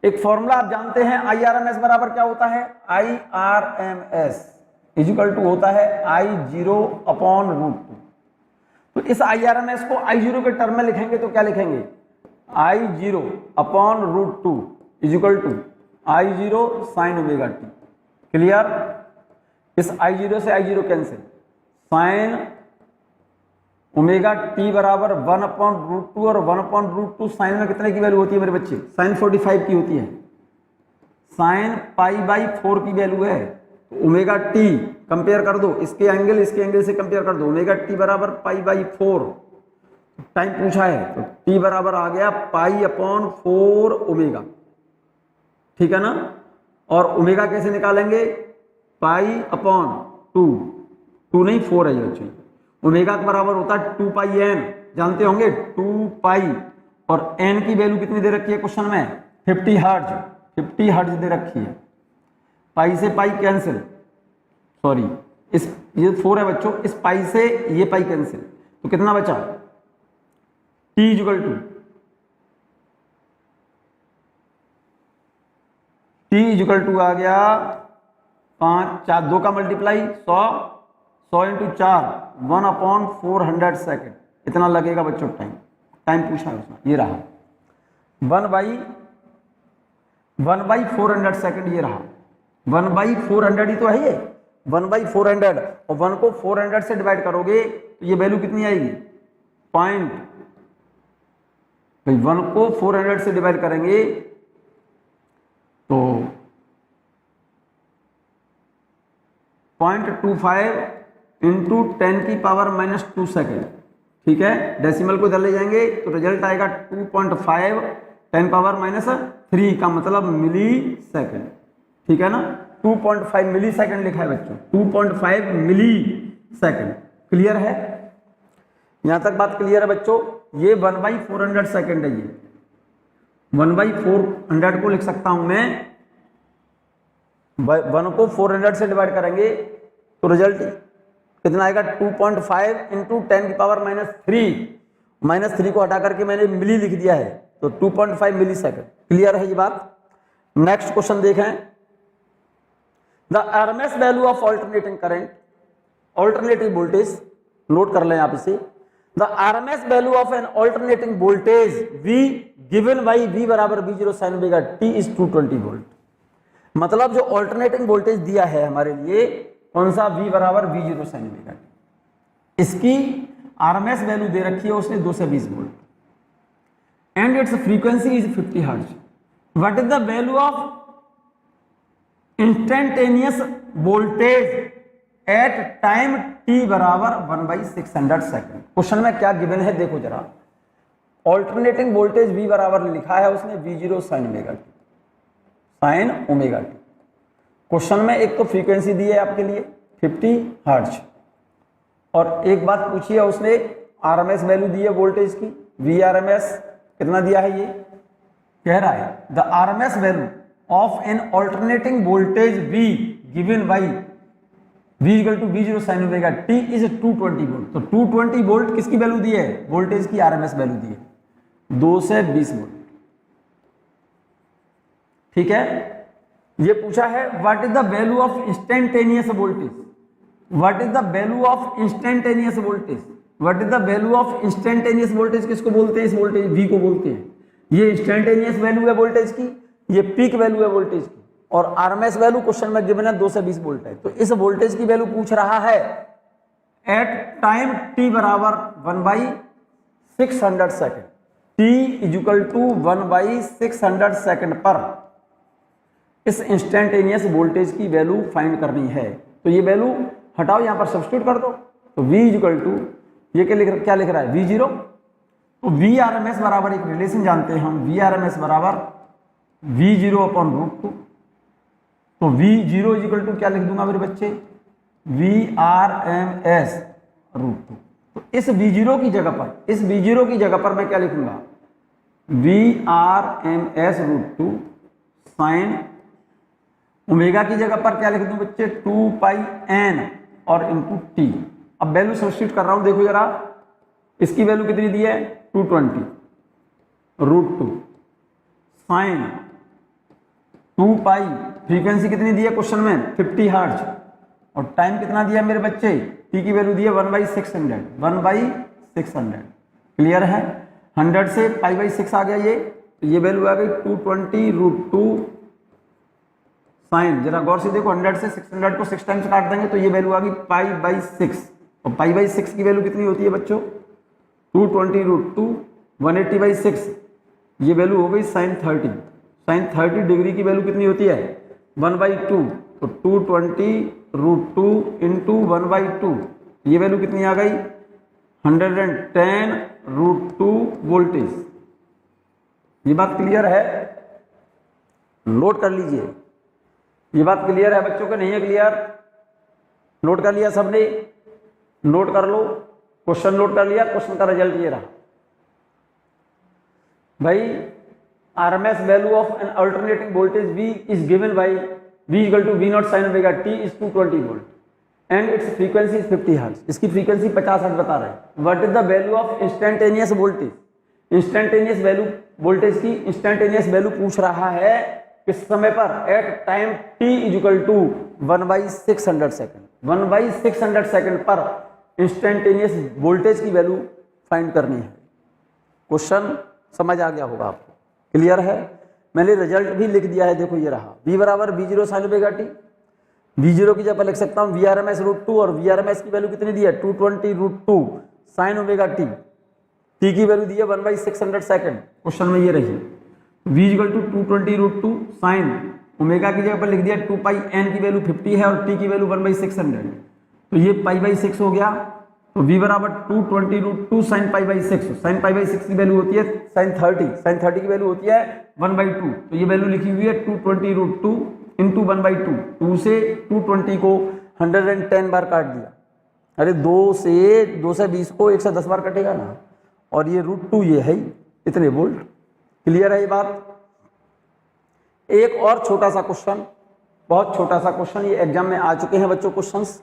[SPEAKER 1] एक फॉर्मूला आप जानते हैं IRMS बराबर क्या होता है? IRMS इज इक्वल टू होता है I0 अपॉन √2। तो इस IRMS को I0 के टर्म में लिखेंगे तो क्या लिखेंगे? I0 upon √2 is equal to I0 sine omega T. Clear? इस I0 से I0 cancel, sign omega T बराबर 1 अपॉन √2 और 1 अपॉन √2 साइन में कितने की वैल्यू होती है मेरे बच्चे? साइन 45 की होती है। साइन π/4 की वैल्यू है। तो ओमेगा टी कंपेयर कर दो, इसके एंगल से कंपेयर कर दो। ओमेगा टी बराबर π/4 टाइम पूछा है तो टी बराबर आ गया π/4 ओमेगा। ठीक है ना? और ओमेगा कैसे निकालेंगे? π/2, 2 नहीं 4 है ये बच्चे। ओमेगा के बराबर होता है 2πn, जानते होंगे 2π। और n की वैल्यू कितनी दे रखी है क्वेश्चन में? 50 हर्ट्ज। 50 हर्ट्ज दे रखी है। पाई से पाई कैंसिल, सॉरी इस ये 4 है बच्चों, इस पाई से ये पाई कैंसिल, तो कितना बचा? टी इक्वल टू आ गया 5 4 2 का मल्टीप्लाई 100 100 इंटू 4 1/400 सेकेंड, इतना लगेगा बच्चों टाइम। टाइम पूछा है उसमें, ये रहा 1/400 सेकेंड, ये रहा 1/400 ही तो है ये 1/400, और 1 को 400 से डिवाइड करोगे तो ये वैल्यू कितनी आएगी पॉइंट, भाई 1 को 400 से डिवाइड करेंगे तो 0.25 इंटू 10⁻⁻2 सेकेंड, ठीक है। डेसिमल को इधर ले जाएंगे तो रिजल्ट आएगा 2.5 10⁻³ का मतलब मिली सेकेंड, ठीक है ना। 2.5 मिली सेकेंड लिखा है बच्चों, 2.5 मिली सेकेंड। क्लियर है, यहां तक बात क्लियर है बच्चों। ये 1/400 सेकेंड है, ये 1/400 को लिख सकता हूं मैं, 1 को 400 से डिवाइड करेंगे तो रिजल्ट कितना आएगा 2.5 इंटू 10⁻³ को हटा करके मैंने मिली लिख दिया है तो 2.5 मिली सेकेंड। क्लियर है ये बात। नेक्स्ट क्वेश्चन देखें, the RMS value of alternating current, alternating voltage, note कर लें आप इसे। The RMS value of an alternating voltage V given by V बराबर V0 sin omega t is 220 volt. मतलब जो ऑल्टरनेटिंग वोल्टेज दिया है हमारे लिए कौन सा, V बराबर V0 sin ओमेगा t, इसकी आरएमएस वैल्यू दे रखी है उसने 220 volt and its frequency is 50 hertz. What is the value of instantaneous voltage at time t बराबर 1/600 सेकेंड। क्वेश्चन में क्या गिवन है देखो जरा, ऑल्टरनेटिंग वोल्टेज V बराबर लिखा है उसने V0 sin omega t, sin omega t। Question में एक तो फ्रीक्वेंसी दी है आपके लिए 50 हर्ट्ज, और एक बात पूछी है उसने आरएमएस वैल्यू दी है वोल्टेज की, Vrms कितना दिया है, ये कह रहा है the RMS value of an alternating voltage V given by V equal to V0 sin omega t is 220 volt. तो 220 वोल्ट किसकी वैल्यू दी है, वोल्टेज की आरएमएस वैल्यू दी है 220 वोल्ट, ठीक है। ये पूछा है what is the value of instantaneous voltage, what is the value of instantaneous voltage, what is the value of instantaneous voltage किसको बोलते हैं, इस वोल्टेज V को बोलते हैं। ये इंस्टेंटेनियस वैल्यू है वोल्टेज की, ये पीक वैल्यू है वोल्टेज की, और आरएमएस वैल्यू क्वेश्चन में गिवन है 220 वोल्ट है। तो इस वोल्टेज की वैल्यू पूछ रहा है एट टाइम t बराबर 1/600 second, t is equal to 1/600 second पर इस इंस्टेंटेनियस वोल्टेज की वैल्यू फाइंड करनी है। तो ये वैल्यू हटाओ, यहां पर सब्स्टिट्यूट कर दो, तो v इज इक्वल टू ये क्या लिख रहा है V0, तो Vrms बराबर एक रिलेशन जानते हैं हम, Vrms बराबर V0/√2। तो V0 इज इक्वल टू क्या लिख दूंगा मेरे बच्चे, Vrms√2। तो इस V0 की जगह पर, इस V0 की जगह पर मैं क्या लिखूंगा, Vrms√2 sin ओमेगा की जगह पर क्या लिख दूं बच्चे 2πn और इंटू t। अब वैल्यू सब्स्टिट्यूट कर रहा हूं, देखो जरा इसकी वैल्यू कितनी दी है 220√2 sin 2π, फ्रीक्वेंसी कितनी दी है क्वेश्चन में 50 हर्ट्ज, और टाइम कितना दिया है मेरे बच्चे, t की वैल्यू दी है 1/600, 1/600। क्लियर है, 100 से π/6 आ गया ये, तो ये वैल्यू आ गई 220√2 साइन, जरा गौर से देखो 100 से 600 को 6 टाइम्स काट देंगे तो ये वैल्यू आ गई π/6, और π/6 की वैल्यू कितनी होती है बच्चों 220√2 180/6, ये वैल्यू हो गई sin 30, sin 30 डिग्री की वैल्यू कितनी होती है 1/2, तो 220√2 इंटू 1/2, ये वैल्यू कितनी आ गई 110√2 वोल्टेज। ये बात क्लियर है, नोट कर लीजिए। ये बात क्लियर है बच्चों को, नहीं है क्लियर, नोट कर लिया सबने, नोट कर लो, क्वेश्चन नोट कर लिया, क्वेश्चन का रिजल्ट ये रहा भाई, RMS value of an alternating voltage V is given by V equal to V0 sin omega t is 220 volt and its frequency is 50 hertz, इसकी फ्रीक्वेंसी 50 हर्ट्ज बता रहे हैं। What is the value of instantaneous voltage, instantaneous value voltage की instantaneous value पूछ रहा है किस समय पर? At time t equal to 1/600 second. 1/600 second पर इंस्टेंटेनियस वोल्टेज की वैल्यू फाइंड करनी है। क्वेश्चन समझ आ गया होगा आपको, क्लियर है? मैंने रिजल्ट भी लिख दिया है, देखो ये रहा, v बराबर v0 sin omega t। v0 की जगह लिख सकता हूँ Vrms√2 और Vrms की वैल्यू कितनी दी है? 220√2 sin ओमेगा t। t की वैल्यू दी है 1/600 सेकेंड, क्वेश्चन में ये रही। v equal to 220√2 sine omega की जगह पर लिख दिया 2 पाई n की वैल्यू 50 है और t की वैल्यू 1/600, तो ये π/6 हो गया। तो v बराबर 220√2 साइन π/6, साइन π/6 की वैल्यू होती है साइन 30, साइन 30 की वैल्यू होती है 1/2, तो ये वैल्यू लिखी हुई है 220√2 इंटू 1/2। 2 से 220 को 110 बार काट दिया, अरे 2 से 20 को 1 से 10 बार कटेगा ना, और ये √2 ये है इतने वोल्ट। क्लियर है ये बात? एक और छोटा सा क्वेश्चन, बहुत छोटा सा क्वेश्चन, ये एग्जाम में आ चुके हैं बच्चों क्वेश्चंस,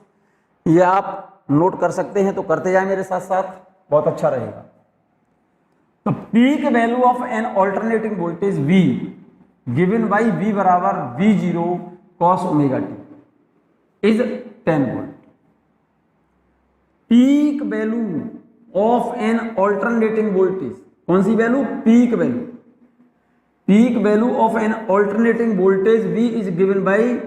[SPEAKER 1] ये आप नोट कर सकते हैं तो करते जाए मेरे साथ साथ, बहुत अच्छा रहेगा। तो peak value of an alternating voltage V given by V बराबर V0 cos omega t is 10 volt. Peak value of an alternating voltage, कौन सी वैल्यू? Peak value. Peak value of an alternating voltage V is given by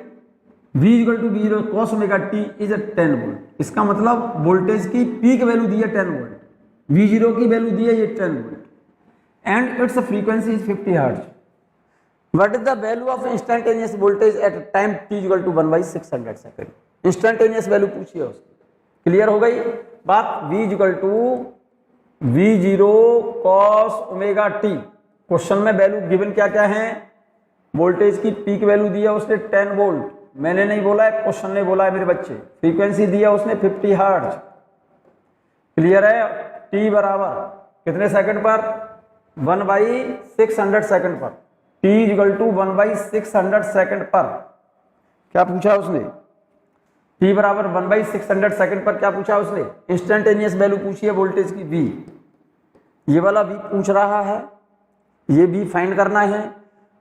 [SPEAKER 1] V equal to V0 cos omega t is 10 volt. इसका मतलब voltage की peak value दी है 10 volt, V0 की value दी है ये 10 volt, and its frequency is 50 hertz. What is the value of instantaneous voltage at time t equal to 1/600 second? Instantaneous value पूछिए उसकी। क्लियर हो गई बात? V equal to V0 cos omega t। Question में value given क्या क्या है? Voltage की पीक वैल्यू दी है उसने 10 वोल्ट, मैंने नहीं बोला है, क्वेश्चन ने बोला है मेरे बच्चे। फ्रीक्वेंसी दी है उसने 50 हर्ट्ज। क्लियर है? t बराबर कितने सेकंड पर? 1/600 सेकंड पर। t इक्वल टू 1/600 सेकंड पर। क्या पूछा उसने? t बराबर 1/600 सेकंड पर क्या पूछा उसने? इंस्टेंटेनियस वैल्यू पूछी है वोल्टेज की v। ये वाला v पूछ रहा है, ये v फाइंड करना है।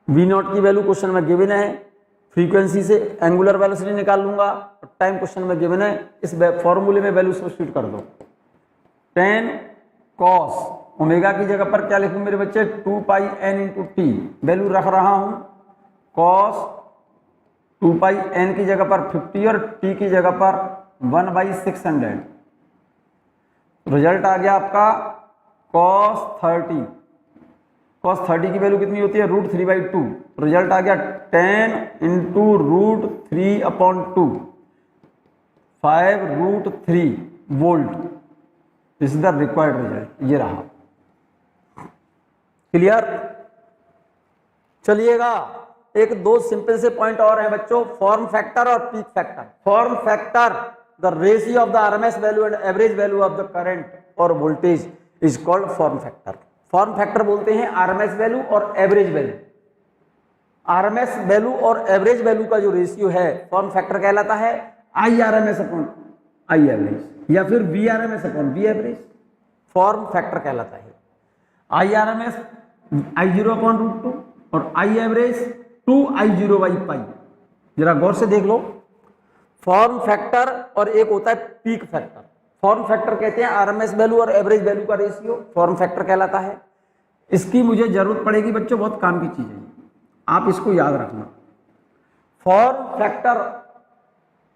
[SPEAKER 1] v0 की वैल्यू क्वेश्चन में गिवन है, फ्रीक्वेंसी से एंगुलर वेलोसिटी निकाल लूंगा, टाइम क्वेश्चन में गिवन है, इस फॉर्मूले में वैल्यू सब्स्टिट्यूट कर दो। 10 cos ओमेगा की जगह पर क्या लिखूं मेरे बच्चे? 2 पाई n इंटू टी, वैल्यू रख रहा हूं cos 2 पाई n की जगह पर 50 और t की जगह पर 1/600। रिजल्ट आ गया आपका cos 30। cos 30 की वैल्यू कितनी होती है? √3/2। रिजल्ट आ गया 10 into √3/2, 5√3 volt. This is the required result, ये रहा। क्लियर? चलिएगा, एक दो सिंपल से पॉइंट और हैं बच्चों, फॉर्म फैक्टर और peak factor. Form factor, the ratio of the RMS value and average value of the current और voltage is called form factor. Form factor बोलते हैं आरएमएस वैल्यू और एवरेज वैल्यू। आरएमएस वैल्यू और average value का जो ratio है form factor कहलाता है IRMS अपॉन आई एवरेज, या फिर VRMS upon V average, form factor कहलाता है। IRMS I0 अपॉन √2 और I एवरेज 2I0/π। जरा गौर से देख लो, फॉर्म फैक्टर और एक होता है पीक फैक्टर। फॉर्म फैक्टर कहते हैं आरएमएस वैल्यू और एवरेज वैल्यू का रेशियो, फॉर्म फैक्टर कहलाता है। इसकी मुझे जरूरत पड़ेगी बच्चों, बहुत काम की चीज है, आप इसको याद रखना। फॉर्म फैक्टर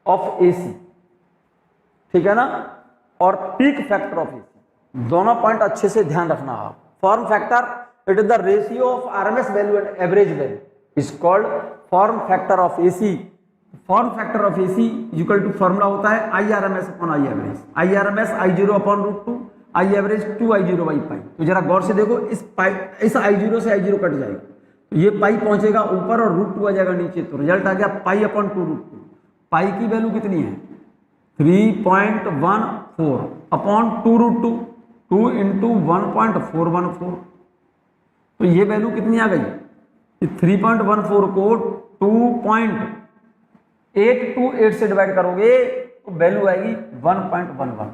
[SPEAKER 1] ऑफ एसी, ठीक है ना, और पीक फैक्टर ऑफ एसी, दोनों पॉइंट अच्छे से ध्यान रखना आप। Form factor, it is the ratio of RMS value and average value, is called form factor of AC. Form factor of AC equal to formula होता है IRMS upon I average. IRMS I0 upon √2, I average 2I0/π। तो जरा गौर से देखो, इस I0 से I0 cut जाएगा, तो ये पाई पहुंचेगा ऊपर और √2 आ जाएगा नीचे, तो रिजल्ट आ गया पाई अपॉन 2√2। पाई की वैल्यू कितनी है? 3.14 अपॉन 2√2, 2 इंटू 1.414, तो ये वैल्यू कितनी आ गई? 3.14 को 2.828 से डिवाइड करोगे तो वैल्यू आएगी 1.11।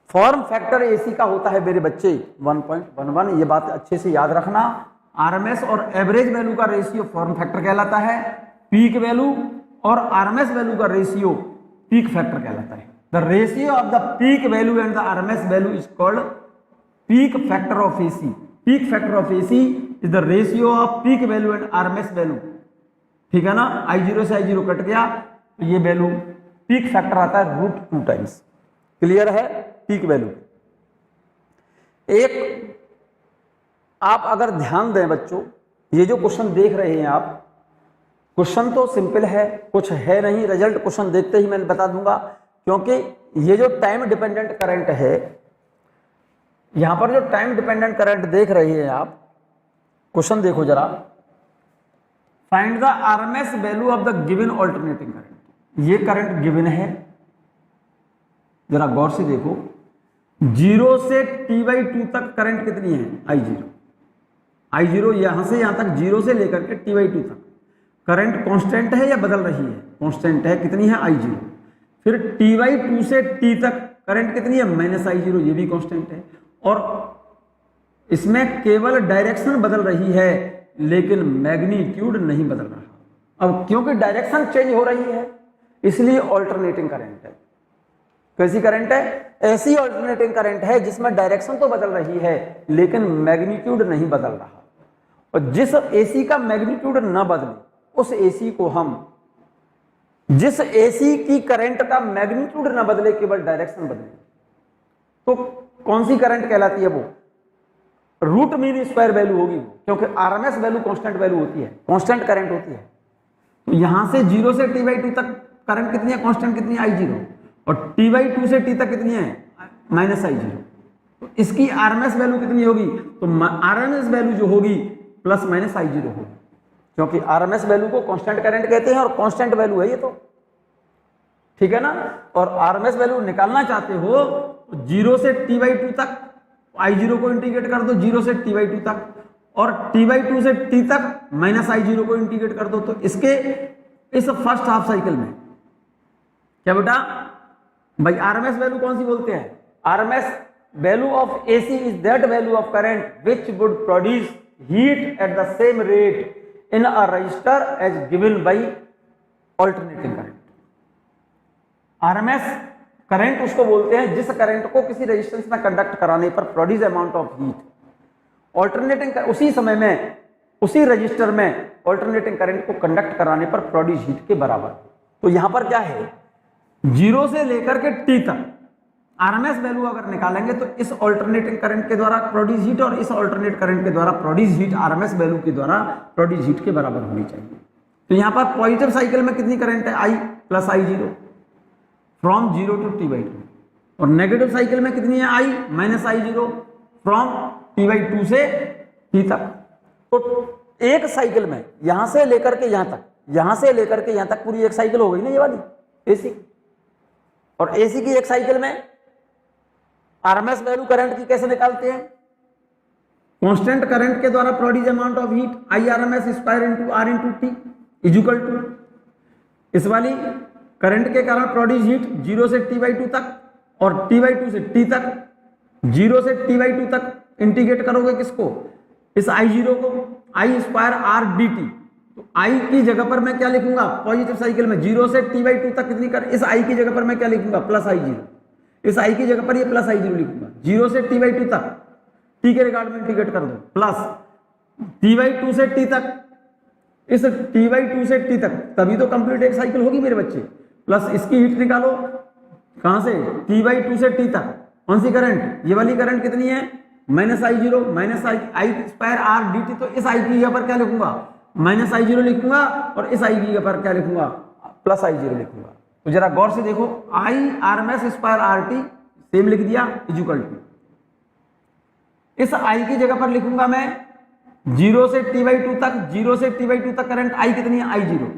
[SPEAKER 1] फॉर्म फैक्टर एसी का होता है मेरे बच्चे 1.11, ये बात अच्छे से याद रखना। आरएमएस और एवरेज वैल्यू का रेशियो फॉर्म फैक्टर कहलाता है, पीक वैल्यू और आरएमएस वैल्यू का रेशियो पीक फैक्टर कहलाता है। The ratio of the peak value and the RMS value is called peak factor of AC. Peak factor of AC is the ratio off peak value and RMS value. ठीक है ना, I0 से I0 cut गया तो ये value peak factor आता है √2 times. Clear है पीक वैल्यू। एक आप अगर ध्यान दें बच्चों, ये जो क्वेश्चन देख रहे हैं आप, क्वेश्चन तो सिंपल है, कुछ है नहीं, रिजल्ट क्वेश्चन देखते ही मैं बता दूंगा, क्योंकि ये जो टाइम डिपेंडेंट करंट है, यहां पर जो टाइम डिपेंडेंट करंट देख रहे हैं आप, क्वेश्चन देखो जरा, find the RMS value of the given alternating current. ये करंट गिवन है, जरा गौर से देखो, 0 से T/2 तक करंट कितनी है, I0 यहां से यहां तक 0 से लेकर के T/2 तक करंट कांस्टेंट है या बदल रही है, कांस्टेंट है, कितनी है I0। फिर T/2 से T तक करंट कितनी है, -I0, ये भी कांस्टेंट है, और इसमें केवल डायरेक्शन बदल रही है लेकिन मैग्नीट्यूड नहीं बदल रहा। अब क्योंकि डायरेक्शन चेंज हो रही है इसलिए ऑल्टरनेटिंग करंट है। कैसी करंट है, ऐसी ऑल्टरनेटिंग करंट है जिसमें डायरेक्शन तो बदल रही है लेकिन मैग्नीट्यूड नहीं बदल रहा। और जिस एसी का मैग्नीट्यूड न बदले उस एसी को हम, जिस एसी की करंट का मैग्नीट्यूड न बदले केवल डायरेक्शन बदले, तो कौन सी करंट कहलाती है, वो रूट मीन स्क्वायर वैल्यू होगी, क्योंकि आरएमएस वैल्यू कांस्टेंट वैल्यू होती है, कांस्टेंट करंट होती है। तो यहां से 0 से T/2 तक करंट कितनी है, कांस्टेंट कितनी है, I0, और T/2 से T तक कितनी है, -I0। तो इसकी आरएमएस वैल्यू कितनी होगी, तो आरएमएस वैल्यू जो होगी +-I0 होगी, क्योंकि आरएमएस वैल्यू को कांस्टेंट करंट कहते हैं और कांस्टेंट वैल्यू है ये तो, ठीक है ना। और आरएमएस वैल्यू निकालना चाहते हो तो 0 से T/2 तक I0 को इंटीग्रेट कर दो, 0 से T/2 तक, और T/2 से T तक -I0 को इंटीग्रेट कर दो। तो इसके इस फर्स्ट हाफ साइकिल में क्या बेटा भाई, आरएमएस वैल्यू कौन सी बोलते हैं, RMS value of AC is that value of current which would produce heat at the same rate in a resistor as given by alternating current. RMS current उसको बोलते हैं जिस करंट को किसी रेजिस्टेंस में कंडक्ट कराने पर produce amount of heat, alternating उसी समय में उसी रजिस्टर में ऑल्टरनेटिंग करंट को कंडक्ट कराने पर प्रोड्यूस हीट के बराबर। तो यहां पर क्या है, 0 से लेकर के T तक आरएमएस वैल्यू अगर निकालेंगे तो इस ऑल्टरनेटिंग करंट के द्वारा प्रोड्यूस हीट और इस ऑल्टरनेट करंट के द्वारा प्रोड्यूस हीट आरएमएस वैल्यू के द्वारा प्रोड्यूस हीट के बराबर होनी चाहिए। तो यहां पर पॉजिटिव साइकिल में कितनी करंट है, I+I0 फ्रॉम 0 टू T/2, और नेगेटिव साइकिल में कितनी है, I-I0 फ्रॉम T/2 से T तक। तो एक साइकिल में यहां से लेकर के यहां तक, यहां से लेकर के यहां तक पूरी एक साइकिल हो गई ना ये वाली एसी, और एसी की एक साइकिल में आरएमएस वैल्यू करंट की कैसे निकालते हैं, कांस्टेंट करंट के द्वारा produce amount of heat I_RMS² R × T equal to इस वाली करंट के कारण प्रोड्यूस हीट 0 से T/2 तक और T/2 से T तक, 0 से T/2 तक इंटीग्रेट करोगे किसको, इस I0 को, I² R dt। तो I की जगह पर मैं क्या लिखूंगा, पॉजिटिव साइकिल में 0 से T/2 तक कितनी कर, इस I की जगह पर मैं क्या लिखूंगा, +I0, इस I की जगह पर ये +I0 लिखूंगा, 0 से T/2 तक T के रिगार्ड में इंटीग्रेट कर दो, प्लस T/2 से T तक, इस T/2 से T तक, तभी तो कंप्लीट एक साइकिल होगी मेरे बच्चे, प्लस इसकी हीट निकालो कहां से, T/2 से T तक, कौन सी करंट, ये वाली करंट कितनी है, -I0 I² R dt। तो इस I की जगह पर क्या लिखूंगा, -I0 लिखूंगा, और इस I की जगह पर क्या लिखूंगा, +I0 लिखूंगा। तो जरा गौर से देखो, I_RMS² RT सेम लिख दिया इक्वल टू, इस I की जगह पर लिखूंगा मैं 0 से T/2 तक, 0 से T/2 तक करंट I कितनी है, I0,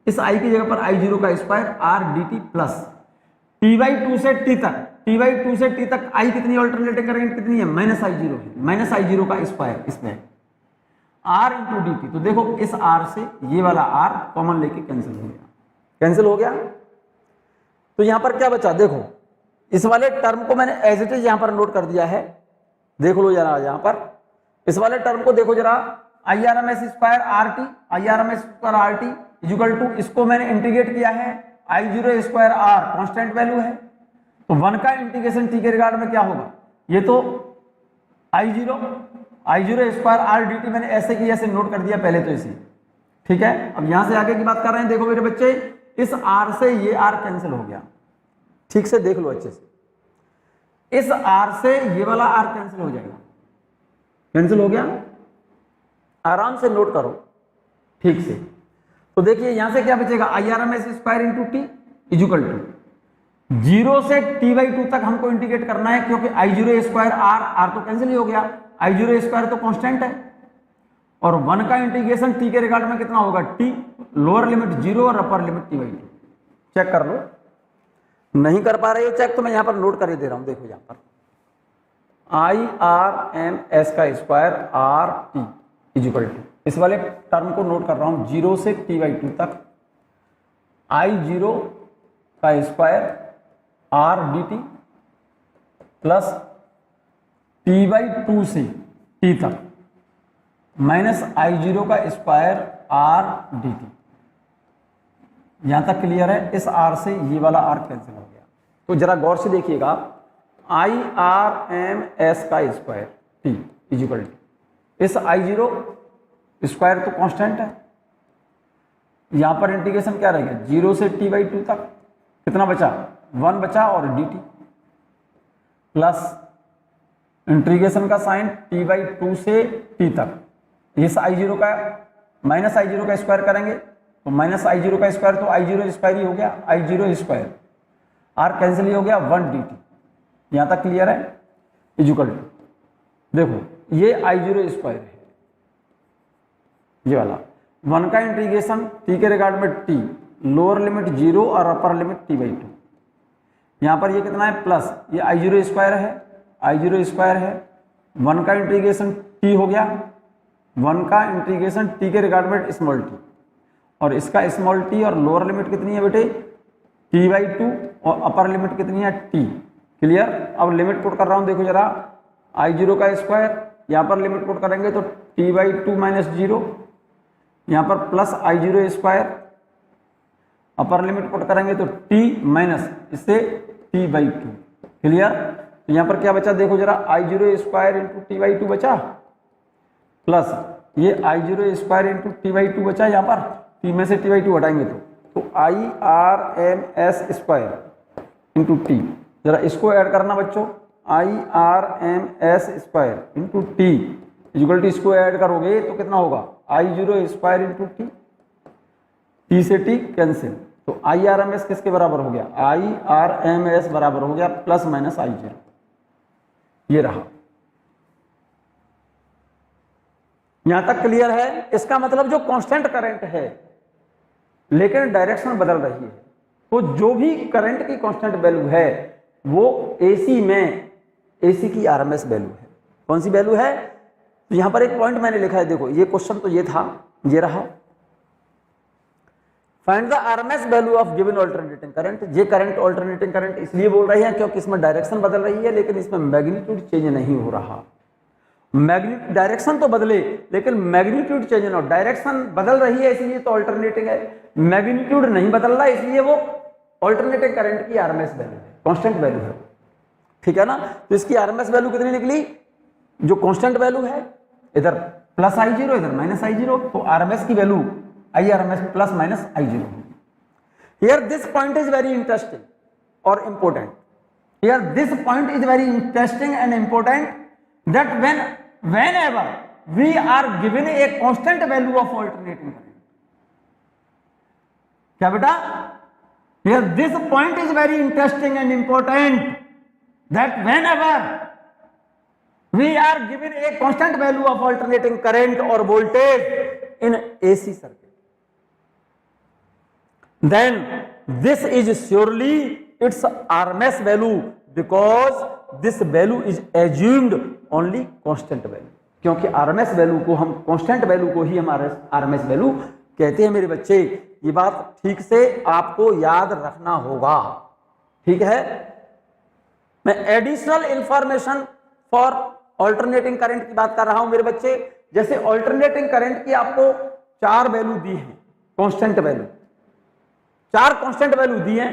[SPEAKER 1] इस I की जगह पर I0 का square R dt plus T/2 से T तक, T/2 से T तक I कितनी ऑल्टरनेटिंग करंट कितनी है, -I0 है, -I0 का स्क्वायर इसमें R × dt। तो देखो इस R से ये वाला R कॉमन लेके कैंसिल हो गया, कैंसिल हो गया। तो यहां पर क्या बचा, देखो इस वाले टर्म को मैंने एज इट इज यहां पर नोट कर दिया है, देख लो जरा यहां पर इस वाले टर्म को देखो जरा, IRMS square RT, IRMS square RT equal to, इसको मैंने इंटीग्रेट किया है I0 square R constant value है, तो 1 का इंटीग्रेशन t के रिगार्ड में क्या होगा, ये तो I0 स्क्वायर R dt मैंने ऐसे की ऐसे नोट कर दिया पहले तो इसे, ठीक है। अब यहां से आगे की बात कर रहे हैं, देखो मेरे बच्चे, इस R से ये R कैंसिल हो गया, ठीक से देख लो अच्छे से, इस R से ये वाला R कैंसिल हो जाएगा, कैंसिल हो गया, आराम से नोट करो ठीक से। तो देखिए यहां से क्या बचेगा, IRMS square into T equal to 0 से t/2 तक हमको इंटीग्रेट करना है, क्योंकि I0 स्क्वायर R तो कैंसिल ही हो गया, I0 स्क्वायर तो कांस्टेंट है, और 1 का इंटीग्रेशन t के रिगार्ड में कितना होगा, t, लोअर लिमिट 0 और अपर लिमिट t/2। चेक कर लो, नहीं कर पा रहे हो चेक तो मैं यहां पर नोट कर दे रहा हूं, देखो यहां पर IRMS का स्क्वायर RT इक्वल टू, इस वाले टर्म को नोट कर रहा हूं, 0 से t/2 तक I0 का square R dt plus t/2 से t तक माइनस I0 का स्क्वायर R dt। यहां तक क्लियर है, इस R से ये वाला R कैंसिल हो गया। तो जरा गौर से देखिएगा, IRMS का स्क्वायर t इक्वल टू, इस I0 स्क्वायर तो कांस्टेंट है, यहां पर इंटीग्रेशन क्या रहेगा, 0 से t/2 तक कितना बचा, 1 बचा और dt प्लस इंटीग्रेशन का साइन t/2 से t तक, इस I0 का माइनस I0 का स्क्वायर करेंगे तो माइनस I0 का स्क्वायर तो I0 स्क्वायर ही हो गया, I0 स्क्वायर R कैंसिल ही हो गया, 1 dt। यहां तक क्लियर है, इक्वल टू, देखो ये I0 स्क्वायर है, ये वाला 1 का इंटीग्रेशन t के रिगार्ड में t, लोअर लिमिट 0 और अपर लिमिट t/2, यहां पर ये कितना है प्लस, ये I0 स्क्वायर है, I0 स्क्वायर है, 1 का इंटीग्रेशन t हो गया, 1 का इंटीग्रेशन t के रिगार्ड में स्मॉल t, और इसका स्मॉल t और लोअर लिमिट कितनी है बेटे, t/2 और अपर लिमिट कितनी है t। क्लियर। अब लिमिट पुट कर रहा हूं, देखो जरा, I0 का स्क्वायर, यहां पर लिमिट पुट करेंगे तो t/2 माइनस 0, यहां पर प्लस I0 स्क्वायर, अपर लिमिट पुट करेंगे तो t माइनस इससे t/2। क्लियर। तो यहां पर क्या बचा, देखो जरा, I0 स्क्वायर इंटू t/2 बचा, प्लस ये I0 स्क्वायर इंटू t/2 बचा, यहां पर t में से t/2 हटाएंगे तो IRMS स्क्वायर इंटू t, जरा इसको ऐड करना बच्चों, IRMS square into t equal to, इसको ऐड करोगे तो कितना होगा, I0 स्क्वायर इंटू t से t कैंसिल, तो IRMS किसके बराबर हो गया, IRMS बराबर हो गया प्लस माइनस I0, ये रहा। यहां तक क्लियर है। इसका मतलब जो कांस्टेंट करंट है लेकिन डायरेक्शन बदल रही है, तो जो भी करंट की कांस्टेंट वैल्यू है वो AC में AC की RMS वैल्यू है। कौन सी वैल्यू है, तो यहां पर एक पॉइंट मैंने लिखा है, देखो ये क्वेश्चन तो ये था, ये रहा, find the RMS value of given alternating current. ये करंट अल्टरनेटिंग करंट इसलिए बोल रहे हैं क्योंकि इसमें डायरेक्शन बदल रही है लेकिन इसमें मैग्नीट्यूड चेंज नहीं हो रहा। मैग्नीट्यूड डायरेक्शन तो बदले लेकिन मैग्नीट्यूड चेंज ना हो, डायरेक्शन बदल रही है इसलिए तो अल्टरनेटिंग है, मैग्नीट्यूड नहीं बदल रहा इसलिए वो अल्टरनेटिंग करंट की RMS वैल्यू है, कांस्टेंट वैल्यू है। ठीक है ना। तो इसकी RMS वैल्यू कितनी निकली, जो कांस्टेंट वैल्यू है, इधर प्लस I0 इधर माइनस I0, तो RMS की value IRMS plus minus I0। Here this point is very interesting और important. Here this point is very interesting and important that whenever we are given a constant value of alternating current, क्या बेटा, here this point is very interesting and important that whenever we are given a constant value of alternating current or voltage in AC circuit, then this is surely its RMS value because this value is assumed only constant value। क्योंकि RMS value को हम constant value को ही हमारे RMS value कहते हैं मेरे बच्चे। ये बात ठीक से आपको याद रखना होगा, ठीक है। मैं additional information for alternating current की बात कर रहा हूं मेरे बच्चे। जैसे ऑल्टरनेटिंग करंट की आपको 4 वैल्यू दी है, कांस्टेंट वैल्यू, 4 कांस्टेंट वैल्यू दी है,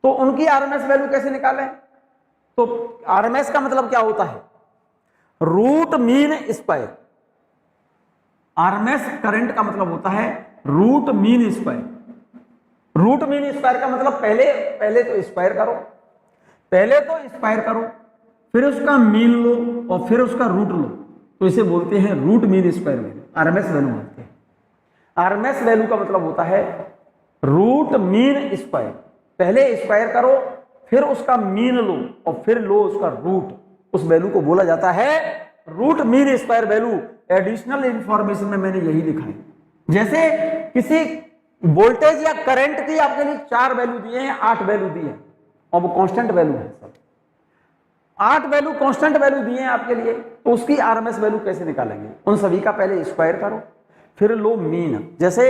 [SPEAKER 1] तो उनकी आरएमएस वैल्यू कैसे निकालें? तो आरएमएस का मतलब क्या होता है? Root mean square. RMS current का मतलब होता है root mean square. Root mean square का मतलब पहले तो स्क्वायर करो, फिर उसका मीन लो और फिर उसका रूट लो, तो इसे बोलते हैं root mean square value, RMS value बोलते हैं। आरएमएस वैल्यू का मतलब होता है रूट मीन स्क्वायर। पहले स्क्वायर करो, फिर उसका मीन लो और फिर लो उसका रूट, उस वैल्यू को बोला जाता है root mean square value. Additional information में मैंने यही लिखा है। जैसे किसी वोल्टेज या करंट की आपके लिए 4 वैल्यू दिए हैं, 8 वैल्यू दिए हैं और वो कांस्टेंट वैल्यू है सब, 8 वैल्यू कांस्टेंट वैल्यू दिए हैं आपके लिए, तो उसकी आरएमएस वैल्यू कैसे निकालेंगे? उन सभी का पहले स्क्वायर करो, फिर लो मीन। जैसे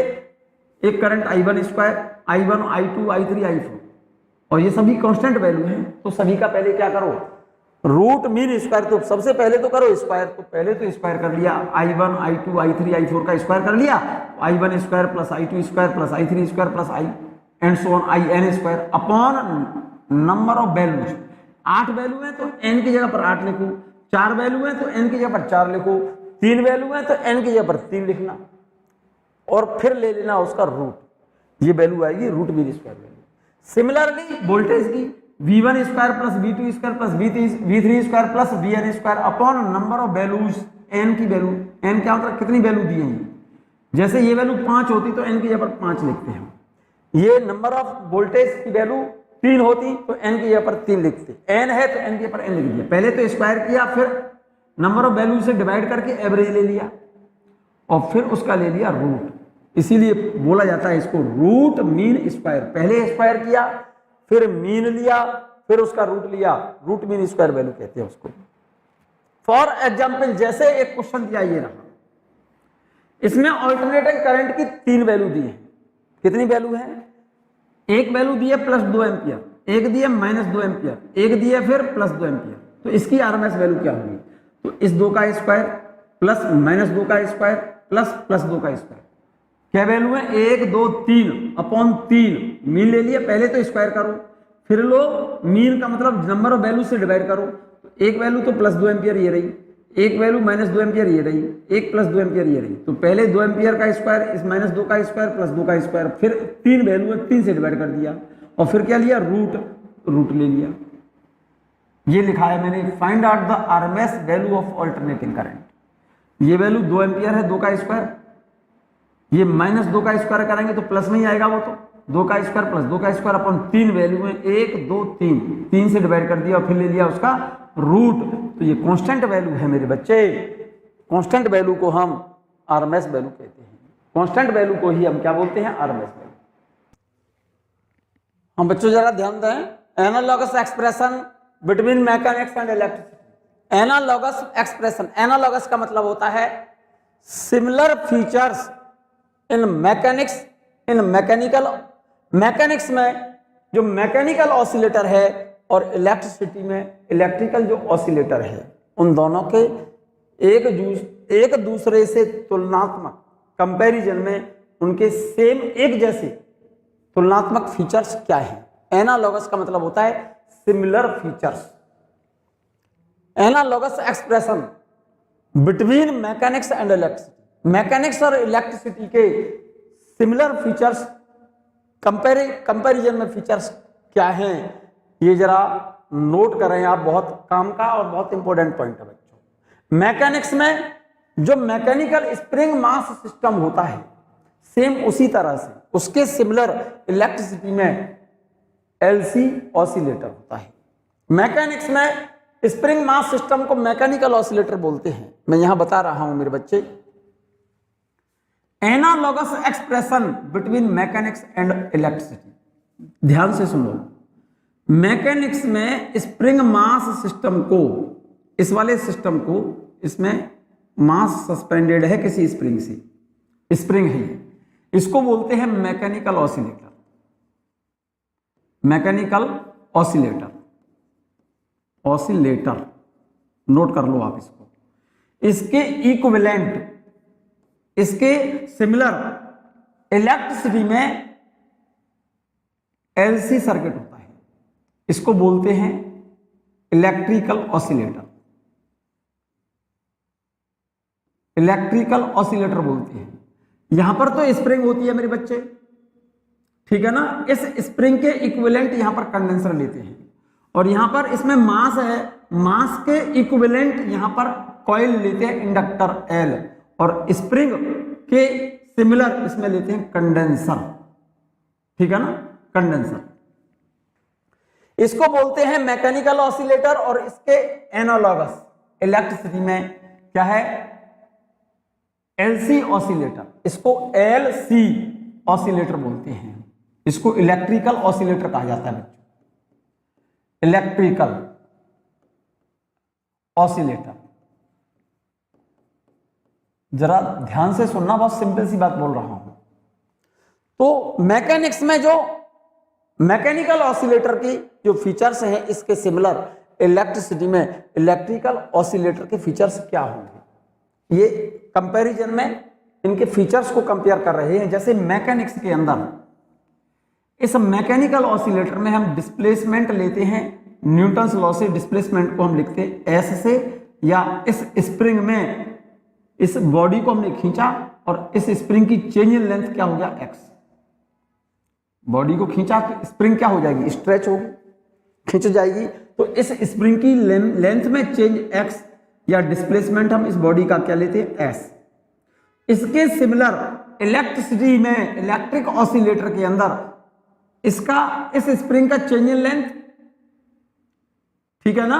[SPEAKER 1] एक current I1 square, I1, I2, I3, I4 और ये सभी कांस्टेंट वैल्यू हैं, तो सभी का पहले क्या करो? Root mean square. तो सबसे पहले तो करो स्क्वायर, तो पहले तो स्क्वायर कर लिया, I1, I2, I3, I4 का स्क्वायर कर लिया, I1 square plus I2 square plus I3 square plus I and so on IN square upon number of values. 8 value है तो n की जगह पर 8 लिखो, 4 वैल्यू है तो n की जगह पर 4 लिखो, 3 वैल्यू है तो n की जगह पर 3 लिखना और फिर ले लेना उसका रूट, ये वैल्यू आएगी root mean square value. Similarly voltage की V1 square plus V2 square plus V3 square plus Vn square upon number of values, n की वैल्यू, n क्या मतलब कितनी वैल्यू दी है। जैसे ये वैल्यू 5 होती तो n की जगह पर 5 लिखते हैं, ये नंबर ऑफ वोल्टेज की वैल्यू 3 होती तो n की जगह पर 3 लिखते, n है तो n की जगह पर n लिख दिया। पहले तो स्क्वायर किया, फिर नंबर ऑफ वैल्यू से डिवाइड करके एवरेज ले लिया और फिर उसका ले लिया रूट, इसीलिए बोला जाता है इसको रूट मीन स्क्वायर। पहले स्क्वायर किया, फिर मीन लिया, फिर उसका रूट लिया, रूट मीन स्क्वायर वैल्यू कहते हैं उसको। फॉर एग्जाम्पल जैसे एक क्वेश्चन दिया ये रहा, इसमें ऑल्टरनेटिंग करंट की 3 वैल्यू दी है। कितनी वैल्यू है? एक वैल्यू दी है प्लस 2 एम्पियर, एक दी है माइनस 2 एम्पियर, एक दी है फिर प्लस 2 एम्पियर। तो इसकी आरएमएस वैल्यू क्या होगी? तो इस 2 का स्क्वायर प्लस माइनस 2 का स्क्वायर प्लस 2 का स्क्वायर, क्या वैल्यू है? 1 2 3 अपॉन 3, मीन ले लिया, पहले तो स्क्वायर करो, फिर लो मीन का मतलब नंबर ऑफ वैल्यू से डिवाइड करो। तो एक वैल्यू तो प्लस 2 एम्पियर ये रही, एक वैल्यू माइनस 2 एम्पियर ये रही, एक प्लस 2 एम्पियर ये रही। तो पहले 2 एम्पियर का स्क्वायर, इस माइनस 2 का स्क्वायर प्लस 2 का स्क्वायर, फिर 3 वैल्यू है 3 से डिवाइड कर दिया और फिर क्या लिया? रूट ले लिया। ये लिखा है मैंने, find out the RMS value of alternating current. ये वैल्यू 2 एम्पियर है, 2 का स्क्वायर, ये माइनस 2 का स्क्वायर करेंगे तो प्लस में ही आएगा, वो तो 2 का स्क्वायर प्लस 2 का स्क्वायर अपॉन 3 वैल्यू है 1 2 3, 3 से डिवाइड कर दिया और फिर ले लिया उसका रूट। तो ये कांस्टेंट वैल्यू है मेरे बच्चे, कांस्टेंट वैल्यू को हम आरएमएस वैल्यू कहते हैं, कांस्टेंट वैल्यू को ही हम क्या बोलते हैं? RMS value. हम बच्चों जरा ध्यान दें, analogous expression between mechanics and electricity. Analogous expression, analogous का मतलब होता है similar features in mechanics, in mechanical, mechanics में जो मैकेनिकल ऑसिलेटर है और इलेक्ट्रिसिटी में इलेक्ट्रिकल जो ऑसिलेटर है, उन दोनों के एक दूसरे से तुलनात्मक कंपैरिजन में उनके सेम एक जैसे तुलनात्मक फीचर्स क्या है? एनालॉगस का मतलब होता है similar features. Analogous expression between mechanics and electricity, mechanics और इलेक्ट्रिसिटी के सिमिलर फीचर्स, कंपैरिजन में फीचर्स क्या हैं, ये जरा नोट करें आप, बहुत काम का और बहुत इंपॉर्टेंट पॉइंट है बच्चों। मैकेनिक्स में जो मैकेनिकल स्प्रिंग मास सिस्टम होता है, सेम उसी तरह से उसके सिमिलर इलेक्ट्रिसिटी में एलसी ऑसिलेटर होता है। मैकेनिक्स में स्प्रिंग मास सिस्टम को मैकेनिकल ऑसिलेटर बोलते हैं। मैं यहां बता रहा हूं मेरे बच्चे, analogous expression between mechanics and electricity. ध्यान से सुनो, मैकेनिक्स में स्प्रिंग मास सिस्टम को, इस वाले सिस्टम को, इसमें मास सस्पेंडेड है किसी स्प्रिंग से, स्प्रिंग है, इसको बोलते हैं mechanical oscillator. Mechanical oscillator, oscillator note कर लो आप इसको। इसके इक्विवेलेंट, इसके सिमिलर इलेक्ट्रिसिटी में एलसी सर्किट होता है, इसको बोलते हैं इलेक्ट्रिकल ऑसिलेटर। इलेक्ट्रिकल ऑसिलेटर बोलते हैं। यहां पर तो स्प्रिंग होती है मेरे बच्चे, ठीक है ना। इस स्प्रिंग के इक्विवेलेंट यहां पर कंडेंसर लेते हैं, और यहां पर इसमें मास है, मास के इक्विवेलेंट यहां पर कॉइल लेते हैं इंडक्टर एल, और स्प्रिंग के सिमिलर इसमें लेते हैं कंडेंसर, ठीक है ना, कंडेंसर। इसको बोलते हैं मैकेनिकल ऑसिलेटर, और इसके एनालॉगस इलेक्ट्रिसिटी में क्या है, एलसी ऑसिलेटर। इसको एलसी ऑसिलेटर बोलते हैं, इसको इलेक्ट्रिकल ऑसिलेटर कहा जाता है बच्चों, इलेक्ट्रिकल ऑसिलेटर। जरा ध्यान से सुनना, बहुत सिंपल सी बात बोल रहा हूं। तो मैकेनिक्स में जो मैकेनिकल ऑसिलेटर की जो फीचर्स हैं, इसके सिमिलर इलेक्ट्रिसिटी में इलेक्ट्रिकल ऑसिलेटर के फीचर्स क्या होंगे, ये कंपैरिजन में इनके फीचर्स को कंपेयर कर रहे हैं। जैसे मैकेनिक्स के अंदर, इस मैकेनिकल ऑसिलेटर में हम डिस्प्लेसमेंट लेते हैं, न्यूटन्स लॉ से डिस्प्लेसमेंट को हम लिखते हैं एस से, या इस स्प्रिंग में इस बॉडी को हमने खींचा और इस स्प्रिंग की चेंज इन लेंथ क्या हो गया, एक्स। बॉडी को खींचा, स्प्रिंग क्या हो जाएगी, स्ट्रेच होगी, खींच जाएगी, तो इस स्प्रिंग की लेंथ में चेंज एक्स या डिस्प्लेसमेंट हम इस बॉडी का क्या लेते हैं, एस। इसके सिमिलर इलेक्ट्रिसिटी में, इलेक्ट्रिक ऑसिलेटर के अंदर इसका, इस स्प्रिंग का चेंज इन लेंथ, ठीक है ना,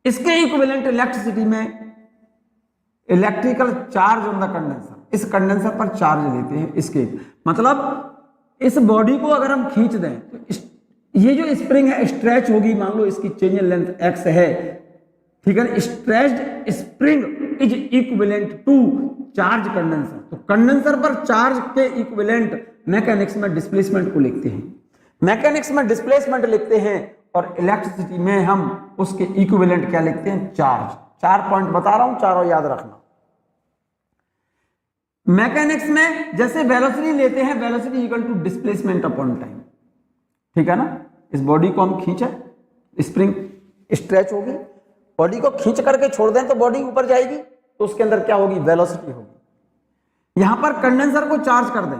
[SPEAKER 1] इसके इक्विवेलेंट इलेक्ट्रिसिटी में electrical charge on the condenser, इस कंडेंसर पर चार्ज लेते हैं इसके, मतलब इस बॉडी को अगर हम खींच दें तो ये जो स्प्रिंग है स्ट्रेच होगी, मान लो इसकी चेंज इन लेंथ एक्स है, ठीक है, stretched spring is equivalent to charge condenser. तो कंडेंसर पर चार्ज के इक्विवेलेंट मैकेनिक्स में डिस्प्लेसमेंट को लिखते हैं, मैकेनिक्स में डिस्प्लेसमेंट लिखते हैं, और इलेक्ट्रिसिटी में हम उसके इक्विवेलेंट क्या लिखते हैं, चार्ज। 4 पॉइंट बता रहा हूं, चारों याद रखना। मैकेनिक्स में जैसे वेलोसिटी लेते हैं, velocity equal to displacement upon time, ठीक है ना। इस बॉडी को हम खींचे, स्प्रिंग स्ट्रेच होगी, बॉडी को खींच करके छोड़ दें तो बॉडी ऊपर जाएगी, तो उसके अंदर क्या होगी, वेलोसिटी होगी। यहां पर कंडेंसर को चार्ज कर दें,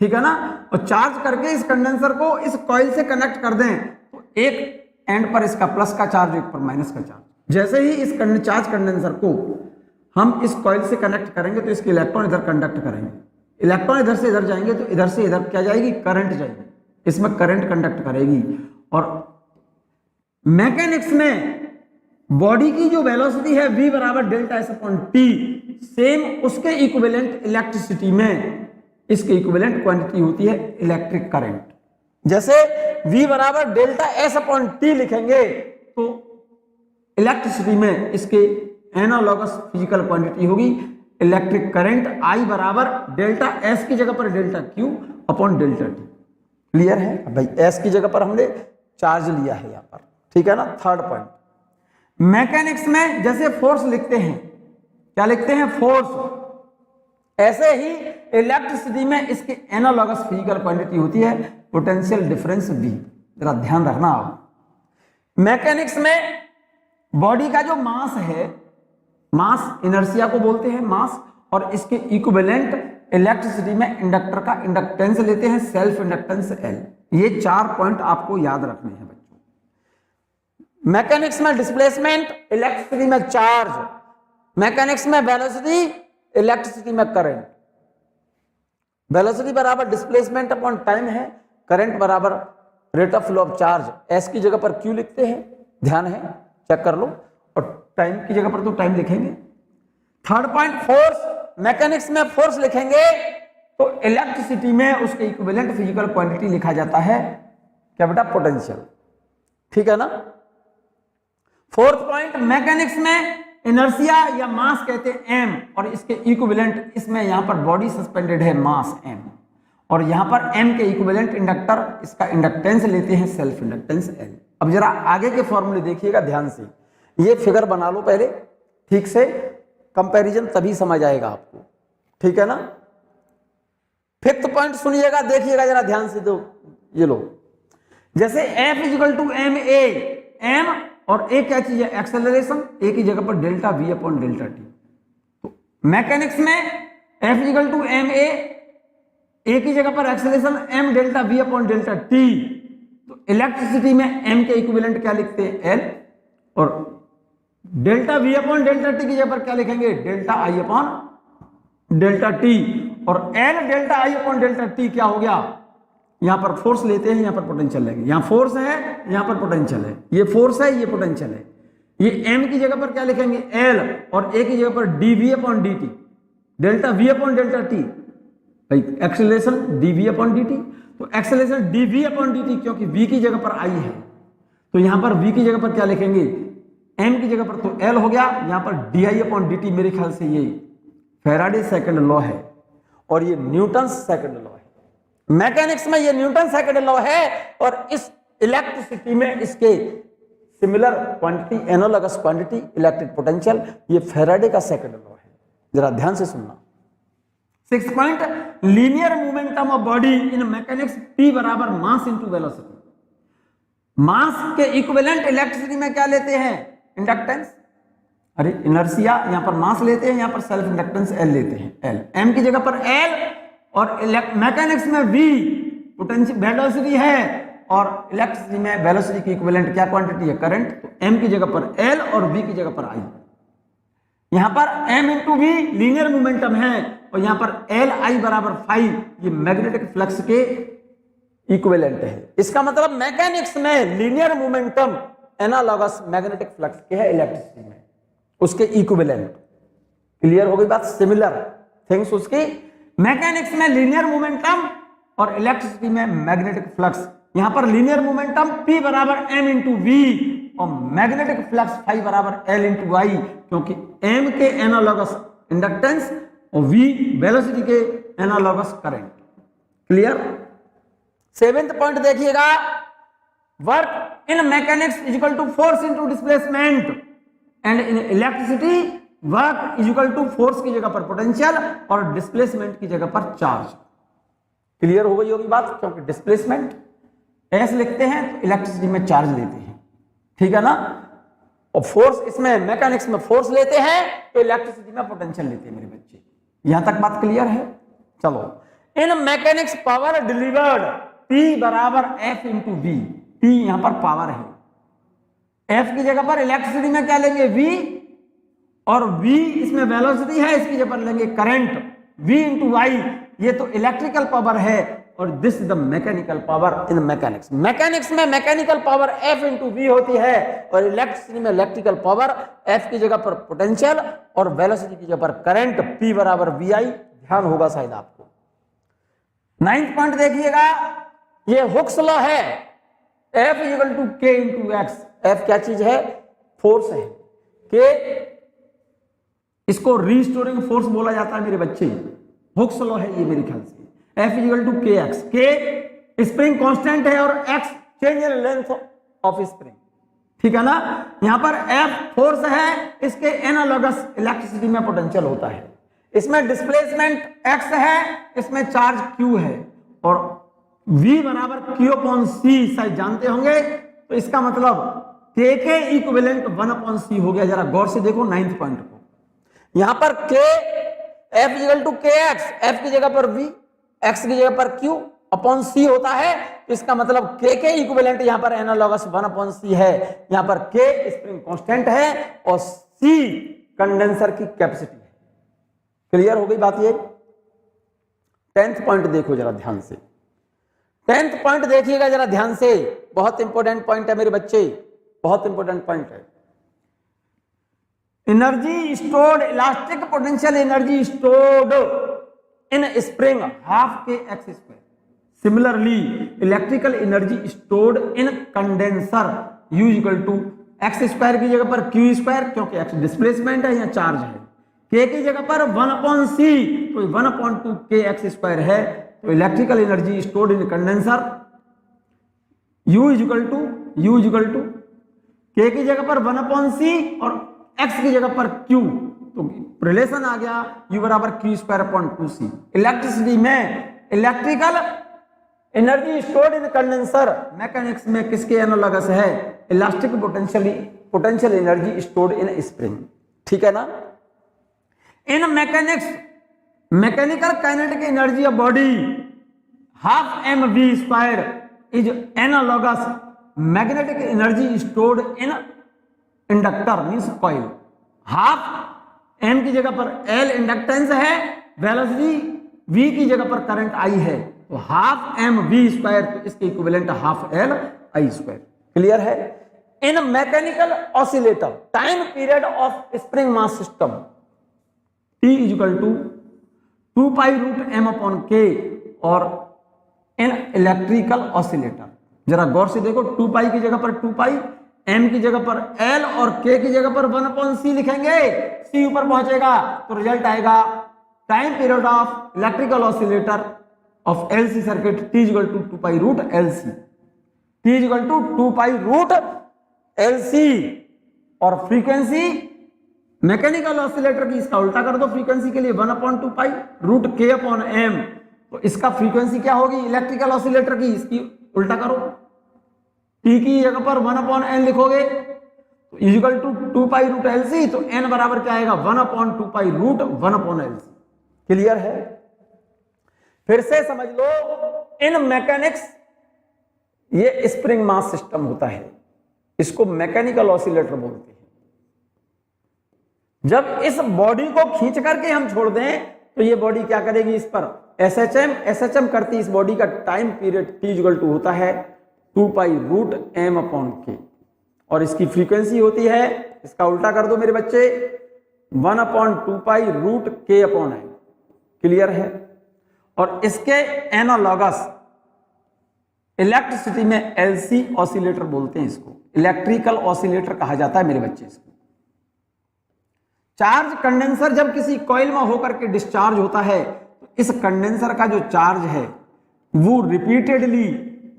[SPEAKER 1] ठीक है ना, और चार्ज करके इस कंडेंसर को इस कॉइल से कनेक्ट कर दें, तो एक एंड पर इसका प्लस का चार्ज, एक पर माइनस का चार्ज। जैसे ही इस चार्ज कंडेंसर को हम इस कॉइल से कनेक्ट करेंगे तो इसके इलेक्ट्रॉन इधर कंडक्ट करेंगे, इलेक्ट्रॉन इधर से इधर जाएंगे तो इधर से इधर क्या जाएगी, करंट जाएगी, इसमें करंट कंडक्ट करेगी। और मैकेनिक्स में बॉडी की जो वेलोसिटी है v बराबर delta S upon T, same उसके इक्विवेलेंट इलेक्ट्रिसिटी में इसके इक्विवेलेंट क्वांटिटी होती है इलेक्ट्रिक करंट। जैसे v बराबर डेल्टा एस अपॉन टी लिखेंगे तो इलेक्ट्रिसिटी में इसके एनालॉगस फिजिकल क्वांटिटी होगी इलेक्ट्रिक करंट I बराबर डेल्टा एस की जगह पर delta Q upon delta T. Clear है भाई, एस की जगह पर हमने चार्ज लिया है यहां पर, ठीक है ना। थर्ड पॉइंट, मैकेनिक्स में जैसे फोर्स लिखते हैं, क्या लिखते हैं, फोर्स, ऐसे ही इलेक्ट्रिसिटी में इसके एनालॉगस फिजिकल क्वांटिटी होती है पोटेंशियल डिफरेंस V। जरा ध्यान रखना आप, मैकेनिक्स में बॉडी का जो मास है, मास इनर्शिया को बोलते हैं मास, और इसके इक्विवेलेंट इलेक्ट्रिसिटी में इंडक्टर का इंडक्टेंस लेते हैं, सेल्फ इंडक्टेंस L। ये 4 पॉइंट आपको याद रखने हैं बच्चों। मैकेनिक्स में डिस्प्लेसमेंट, इलेक्ट्रिसिटी में चार्ज, मैकेनिक्स में वेलोसिटी, इलेक्ट्रिसिटी में करंट। वेलोसिटी बराबर डिस्प्लेसमेंट अपॉन टाइम है, करंट बराबर rate of flow of charge, S की जगह पर क्यू लिखते हैं, ध्यान है, चेक कर लो, और टाइम की जगह पर तो टाइम लिखेंगे। थर्ड पॉइंट, फोर्स, मैकेनिक्स में फोर्स लिखेंगे तो इलेक्ट्रिसिटी में उसके इक्विवेलेंट फिजिकल क्वांटिटी लिखा जाता है क्या बेटा, पोटेंशियल, ठीक है ना। फोर्थ पॉइंट, मैकेनिक्स में इनर्शिया या मास कहते हैं m, और इसके इक्विवेलेंट, इसमें यहां पर बॉडी सस्पेंडेड है, मास m, और यहां पर m के इक्विवेलेंट इंडक्टर, इसका इंडक्टेंस लेते हैं सेल्फ इंडक्टेंस L। अब जरा आगे के फॉर्मूले देखिएगा ध्यान से, ये फिगर बना लो पहले, ठीक से कंपैरिजन तभी समझ आएगा आपको, ठीक है ना। फिफ्थ पॉइंट सुनिएगा, देखिएगा जरा ध्यान से, तो ये लो, जैसे F equal to M A, M और ए क्या चीज है, एक्सेलरेशन, ए की जगह पर delta V upon delta T. तो मैकेनिक्स में F equal to M A की जगह पर acceleration M delta V upon delta T. तो इलेक्ट्रिसिटी में एम के इक्विवेलेंट क्या लिखते हैं, एल, और delta V upon delta T की जगह पर क्या लिखेंगे, delta I upon delta T. और L delta I upon delta T क्या हो गया, यहां पर फोर्स लेते हैं, यहां पर पोटेंशियल लेंगे, यहां फोर्स है, यहां पर पोटेंशियल है, ये फोर्स है, ये पोटेंशियल है। ये एम की जगह पर क्या लिखेंगे, एल, और ए की जगह पर D V upon D T, delta V upon delta T, भाई acceleration D V upon D T. तो acceleration D V upon D T, क्योंकि वी की जगह पर आई है, तो यहां पर वी की जगह पर क्या लिखेंगे, एम की जगह पर तो एल हो गया, यहां पर D I upon D T. मेरे ख्याल से ये फैराडे सेकंड लॉ है और ये न्यूटन सेकंड लॉ है। मैकेनिक्स में ये न्यूटन सेकंड लॉ है, और इस इलेक्ट्रिसिटी में इसके similar quantity, analogous quantity, electric potential, ये फैराडे का सेकंड लॉ है। जरा ध्यान से सुनना। 6 point, linear momentum of body in mechanics, P बराबर मास इंटू वेलोसिटी। मास के इक्विवेलेंट इलेक्ट्रिसिटी में क्या लेते हैं, इंडक्टेंस, अरे इनर्शिया, यहां पर मास लेते हैं, यहां पर सेल्फ इंडक्टेंस L लेते हैं, L, M की जगह पर L, और मैकेनिक्स में V पोटेंशियल वेलोसिटी है, और इलेक्ट्रिसिटी में वेलोसिटी की इक्विवेलेंट क्या क्वांटिटी है, करंट। तो M की जगह पर L और V की जगह पर I। यहां पर M into V linear momentum है, और यहां पर L I बराबर 5, ये मैग्नेटिक फ्लक्स के इक्विवेलेंट है। इसका मतलब मैकेनिक्स में linear momentum analogous magnetic flux के है, इलेक्ट्रिसिटी में उसके इक्विवेलेंट। क्लियर हो गई बात, सिमिलर थिंग्स उसकी। मैकेनिक्स में लीनियर मोमेंटम और इलेक्ट्रिसिटी में मैग्नेटिक फ्लक्स। यहां पर लीनियर मोमेंटम P बराबर m इंटू वी, और मैग्नेटिक फ्लक्स फाई बराबर L इंटू आई, क्योंकि m के एनालॉगस इंडक्टेंस और v वेलोसिटी के analogous current. Clear. 7th point देखिएगा, work in mechanics is equal to force into displacement, and in electricity work is equal to force की जगह पर potential और displacement की जगह पर चार्ज। क्लियर हो गई होगी बात, क्योंकि डिस्प्लेसमेंट एस लिखते हैं तो इलेक्ट्रिसिटी में चार्ज लेते हैं, ठीक है ना, और फोर्स इसमें मैकेनिक्स में फोर्स लेते हैं तो इलेक्ट्रिसिटी में पोटेंशियल लेते हैं। मेरे बच्चे यहां तक बात क्लियर है। चलो, इन मैकेनिक्स पावर डिलीवर्ड P बराबर F इंटू वी। P यहां पर पावर है, F की जगह पर इलेक्ट्रिसिटी में क्या लेंगे, V, और V इसमें वेलोसिटी है, इसकी जगह पर लेंगे करंट, V इंटू वाई। ये तो इलेक्ट्रिकल पावर है, और this is the mechanical power in mechanics. Mechanics में mechanical power F into V होती है, और इलेक्ट्रिसिटी में इलेक्ट्रिकल पावर F की जगह पर पोटेंशियल और वेलोसिटी की जगह पर करंट, P बराबर वी आई। ध्यान होगा शायद आपको। 9th पॉइंट देखिएगा, ये हुक्स लॉ है, F equal to K into x. F क्या चीज है, फोर्स है, K इसको रिस्टोरिंग फोर्स बोला जाता है मेरे बच्चे। हुक्स लॉ है ये मेरे ख्याल से। F इक्वल टू के एक्स, के स्प्रिंग कांस्टेंट है और x change in length of spring, ठीक है ना। यहां पर F फोर्स है, इसके एनालॉगस इलेक्ट्रिसिटी में पोटेंशियल होता है। इसमें डिस्प्लेसमेंट x है, इसमें चार्ज q है, और v बराबर q अपॉन c शायद जानते होंगे। तो इसका मतलब k के इक्विवेलेंट 1 अपॉन c हो गया। जरा गौर से देखो 9th पॉइंट को, यहां पर k F इक्वल टू के एक्स, F की जगह पर v, x की जगह पर q अपॉन c होता है। इसका मतलब k के इक्विवेलेंट यहां पर एनालॉगस 1 अपॉन c है। यहां पर k स्प्रिंग कांस्टेंट है और c कंडेंसर की कैपेसिटी है। क्लियर हो गई बात ये। 10th पॉइंट देखो जरा ध्यान से, 10th पॉइंट देखिएगा जरा ध्यान से, बहुत इंपॉर्टेंट पॉइंट है मेरे बच्चे, बहुत इंपॉर्टेंट पॉइंट है। Energy stored, elastic potential energy stored in spring half K X square. Similarly electrical energy stored in condenser U equal to X square की जगह पर क्यू स्क्वायर, क्योंकि एक्स डिस्प्लेसमेंट है या चार्ज है, K की जगह पर 1 अपॉन सी, तो 1 अपॉन 2 के एक्स स्क्वायर है। तो electrical energy stored in condenser U equal to K की जगह पर 1 अपॉन सी और x की जगह पर q, तो रिलेशन आ गया u बराबर q square upon 2c। Electricity में electrical energy stored in condenser mechanics में किसके एनालॉगस है? Elastic potential energy stored in spring. ठीक है ना? In mechanics mechanical kinetic energy of body half M V square is analogous magnetic energy stored in inductor means coil. Half M की जगह पर L inductance है, velocity V की जगह पर करंट आई है, तो हाफ एम वी स्क्वायर, तो इसके equivalent half L I square. Clear है? In mechanical oscillator time period of spring mass system T is equal to 2 pi root M upon K, और in electrical oscillator जरा गौर से देखो, 2 पाई की जगह पर 2 पाई, m की जगह पर l और k की जगह पर 1 अपॉन c लिखेंगे, c ऊपर पहुंचेगा तो रिजल्ट आएगा time period of electrical oscillator of LC circuit T is equal to 2 pi root LC। T is equal to 2 pi root LC, और फ्रीक्वेंसी मैकेनिकल ऑसिलेटर की इसका उल्टा कर दो, फ्रीक्वेंसी के लिए 1 upon 2 pi root k upon m, तो इसका फ्रीक्वेंसी क्या होगी इलेक्ट्रिकल ऑसिलेटर की, इसकी उल्टा करो, t की जगह पर 1 अपॉन n लिखोगे तो equal to 2 pi root LC, तो n बराबर क्या आएगा 1 upon 2 pi root 1 upon LC। Clear है? फिर से समझ लो, इन मैकेनिक्स ये स्प्रिंग मास सिस्टम होता है, इसको मैकेनिकल ऑसिलेटर बोलते हैं। जब इस बॉडी को खींच करके हम छोड़ दें तो ये बॉडी क्या करेगी, इस पर एसएचएम करती इस बॉडी का time period T equal to होता है 2 pi root m upon k, और इसकी फ्रीक्वेंसी होती है, इसका उल्टा कर दो मेरे बच्चे, 1 upon 2 pi root k upon m। Clear है? और इसके एनालॉगस इलेक्ट्रिसिटी में LC ऑसिलेटर बोलते हैं, इसको इलेक्ट्रिकल ऑसिलेटर कहा जाता है मेरे बच्चे। इसको चार्ज कंडेंसर जब किसी कॉइल में होकर के डिस्चार्ज होता है तो इस कंडेंसर का जो चार्ज है वो रिपीटेडली,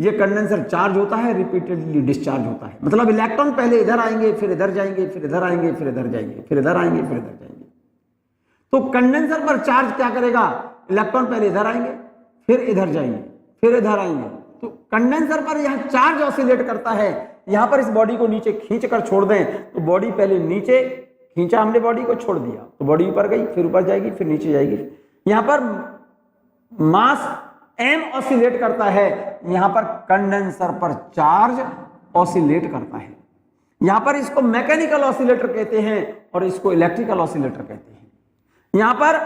[SPEAKER 1] ये कंडेंसर चार्ज होता है, रिपीटेडली डिस्चार्ज होता है। मतलब इलेक्ट्रॉन पहले इधर आएंगे, फिर इधर जाएंगे, फिर इधर आएंगे, फिर इधर जाएंगे, फिर इधर आएंगे, फिर इधर जाएंगे। तो कंडेंसर पर चार्ज क्या करेगा, इलेक्ट्रॉन पहले इधर आएंगे, फिर इधर जाएंगे, फिर इधर आएंगे, तो कंडेंसर पर यह चार्ज ऑसिलेट करता है। यहां पर इस बॉडी को नीचे खींच कर छोड़ दें तो बॉडी पहले नीचे खींचा, हमने बॉडी को छोड़ दिया तो बॉडी ऊपर गई, फिर ऊपर जाएगी, फिर नीचे जाएगी। यहां पर मास m ऑसिलेट करता है, यहां पर कंडेंसर पर चार्ज ऑसिलेट करता है। यहां पर इसको मैकेनिकल ऑसिलेटर कहते हैं और इसको इलेक्ट्रिकल ऑसिलेटर कहते हैं। यहां पर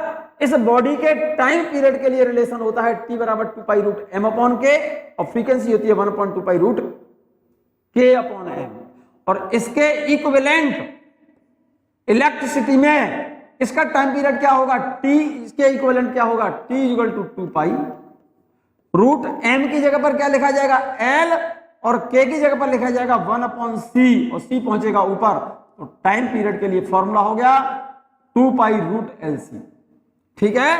[SPEAKER 1] इस बॉडी के टाइम पीरियड के लिए रिलेशन होता है T बराबर 2 pi root m upon k, और फ्रीक्वेंसी होती है 1 upon 2 pi root k upon m, और इसके इक्विवेलेंट इलेक्ट्रिसिटी में इसका टाइम पीरियड क्या होगा, T, इसके इक्विवेलेंट क्या होगा, T equal to 2 pi root m की जगह पर क्या लिखा जाएगा L, और k की जगह पर लिखा जाएगा 1 अपॉन c, और c पहुंचेगा ऊपर, तो टाइम पीरियड के लिए फॉर्मूला हो गया 2 पाई रूट LC। ठीक है?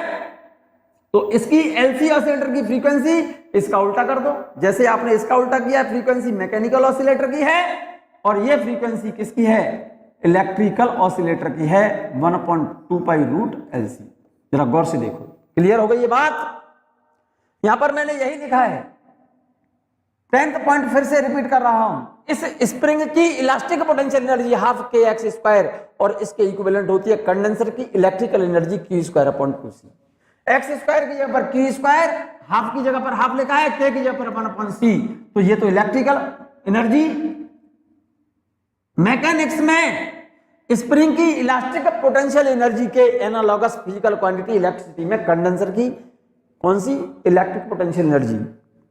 [SPEAKER 1] तो इसकी LC ऑसिलेटर की फ्रीक्वेंसी इसका उल्टा कर दो, जैसे आपने इसका उल्टा किया, फ्रीक्वेंसी मैकेनिकल ऑसिलेटर की है और ये फ्रीक्वेंसी किसकी है, इलेक्ट्रिकल ऑसिलेटर की है, 1 अपॉन 2 पाई रूट LC। जरा गौर से देखो, क्लियर हो गई ये बात? यहां पर मैंने यही लिखा है, 10th पॉइंट फिर से रिपीट कर रहा हूं, इस स्प्रिंग की elastic potential energy half k x square, और इसके इक्विवेलेंट होती है कंडेंसर की electrical energy q square upon 2c। x square की जगह पर q स्क्वायर, हाफ की जगह पर हाफ लिखा है, k की जगह पर 1 अपॉन c, तो ये तो इलेक्ट्रिकल एनर्जी। मैकेनिक्स में स्प्रिंग की इलास्टिक पोटेंशियल एनर्जी के एनालॉगस फिजिकल क्वांटिटी इलेक्ट्रिसिटी में कंडेंसर की कौन सी, इलेक्ट्रिक पोटेंशियल एनर्जी।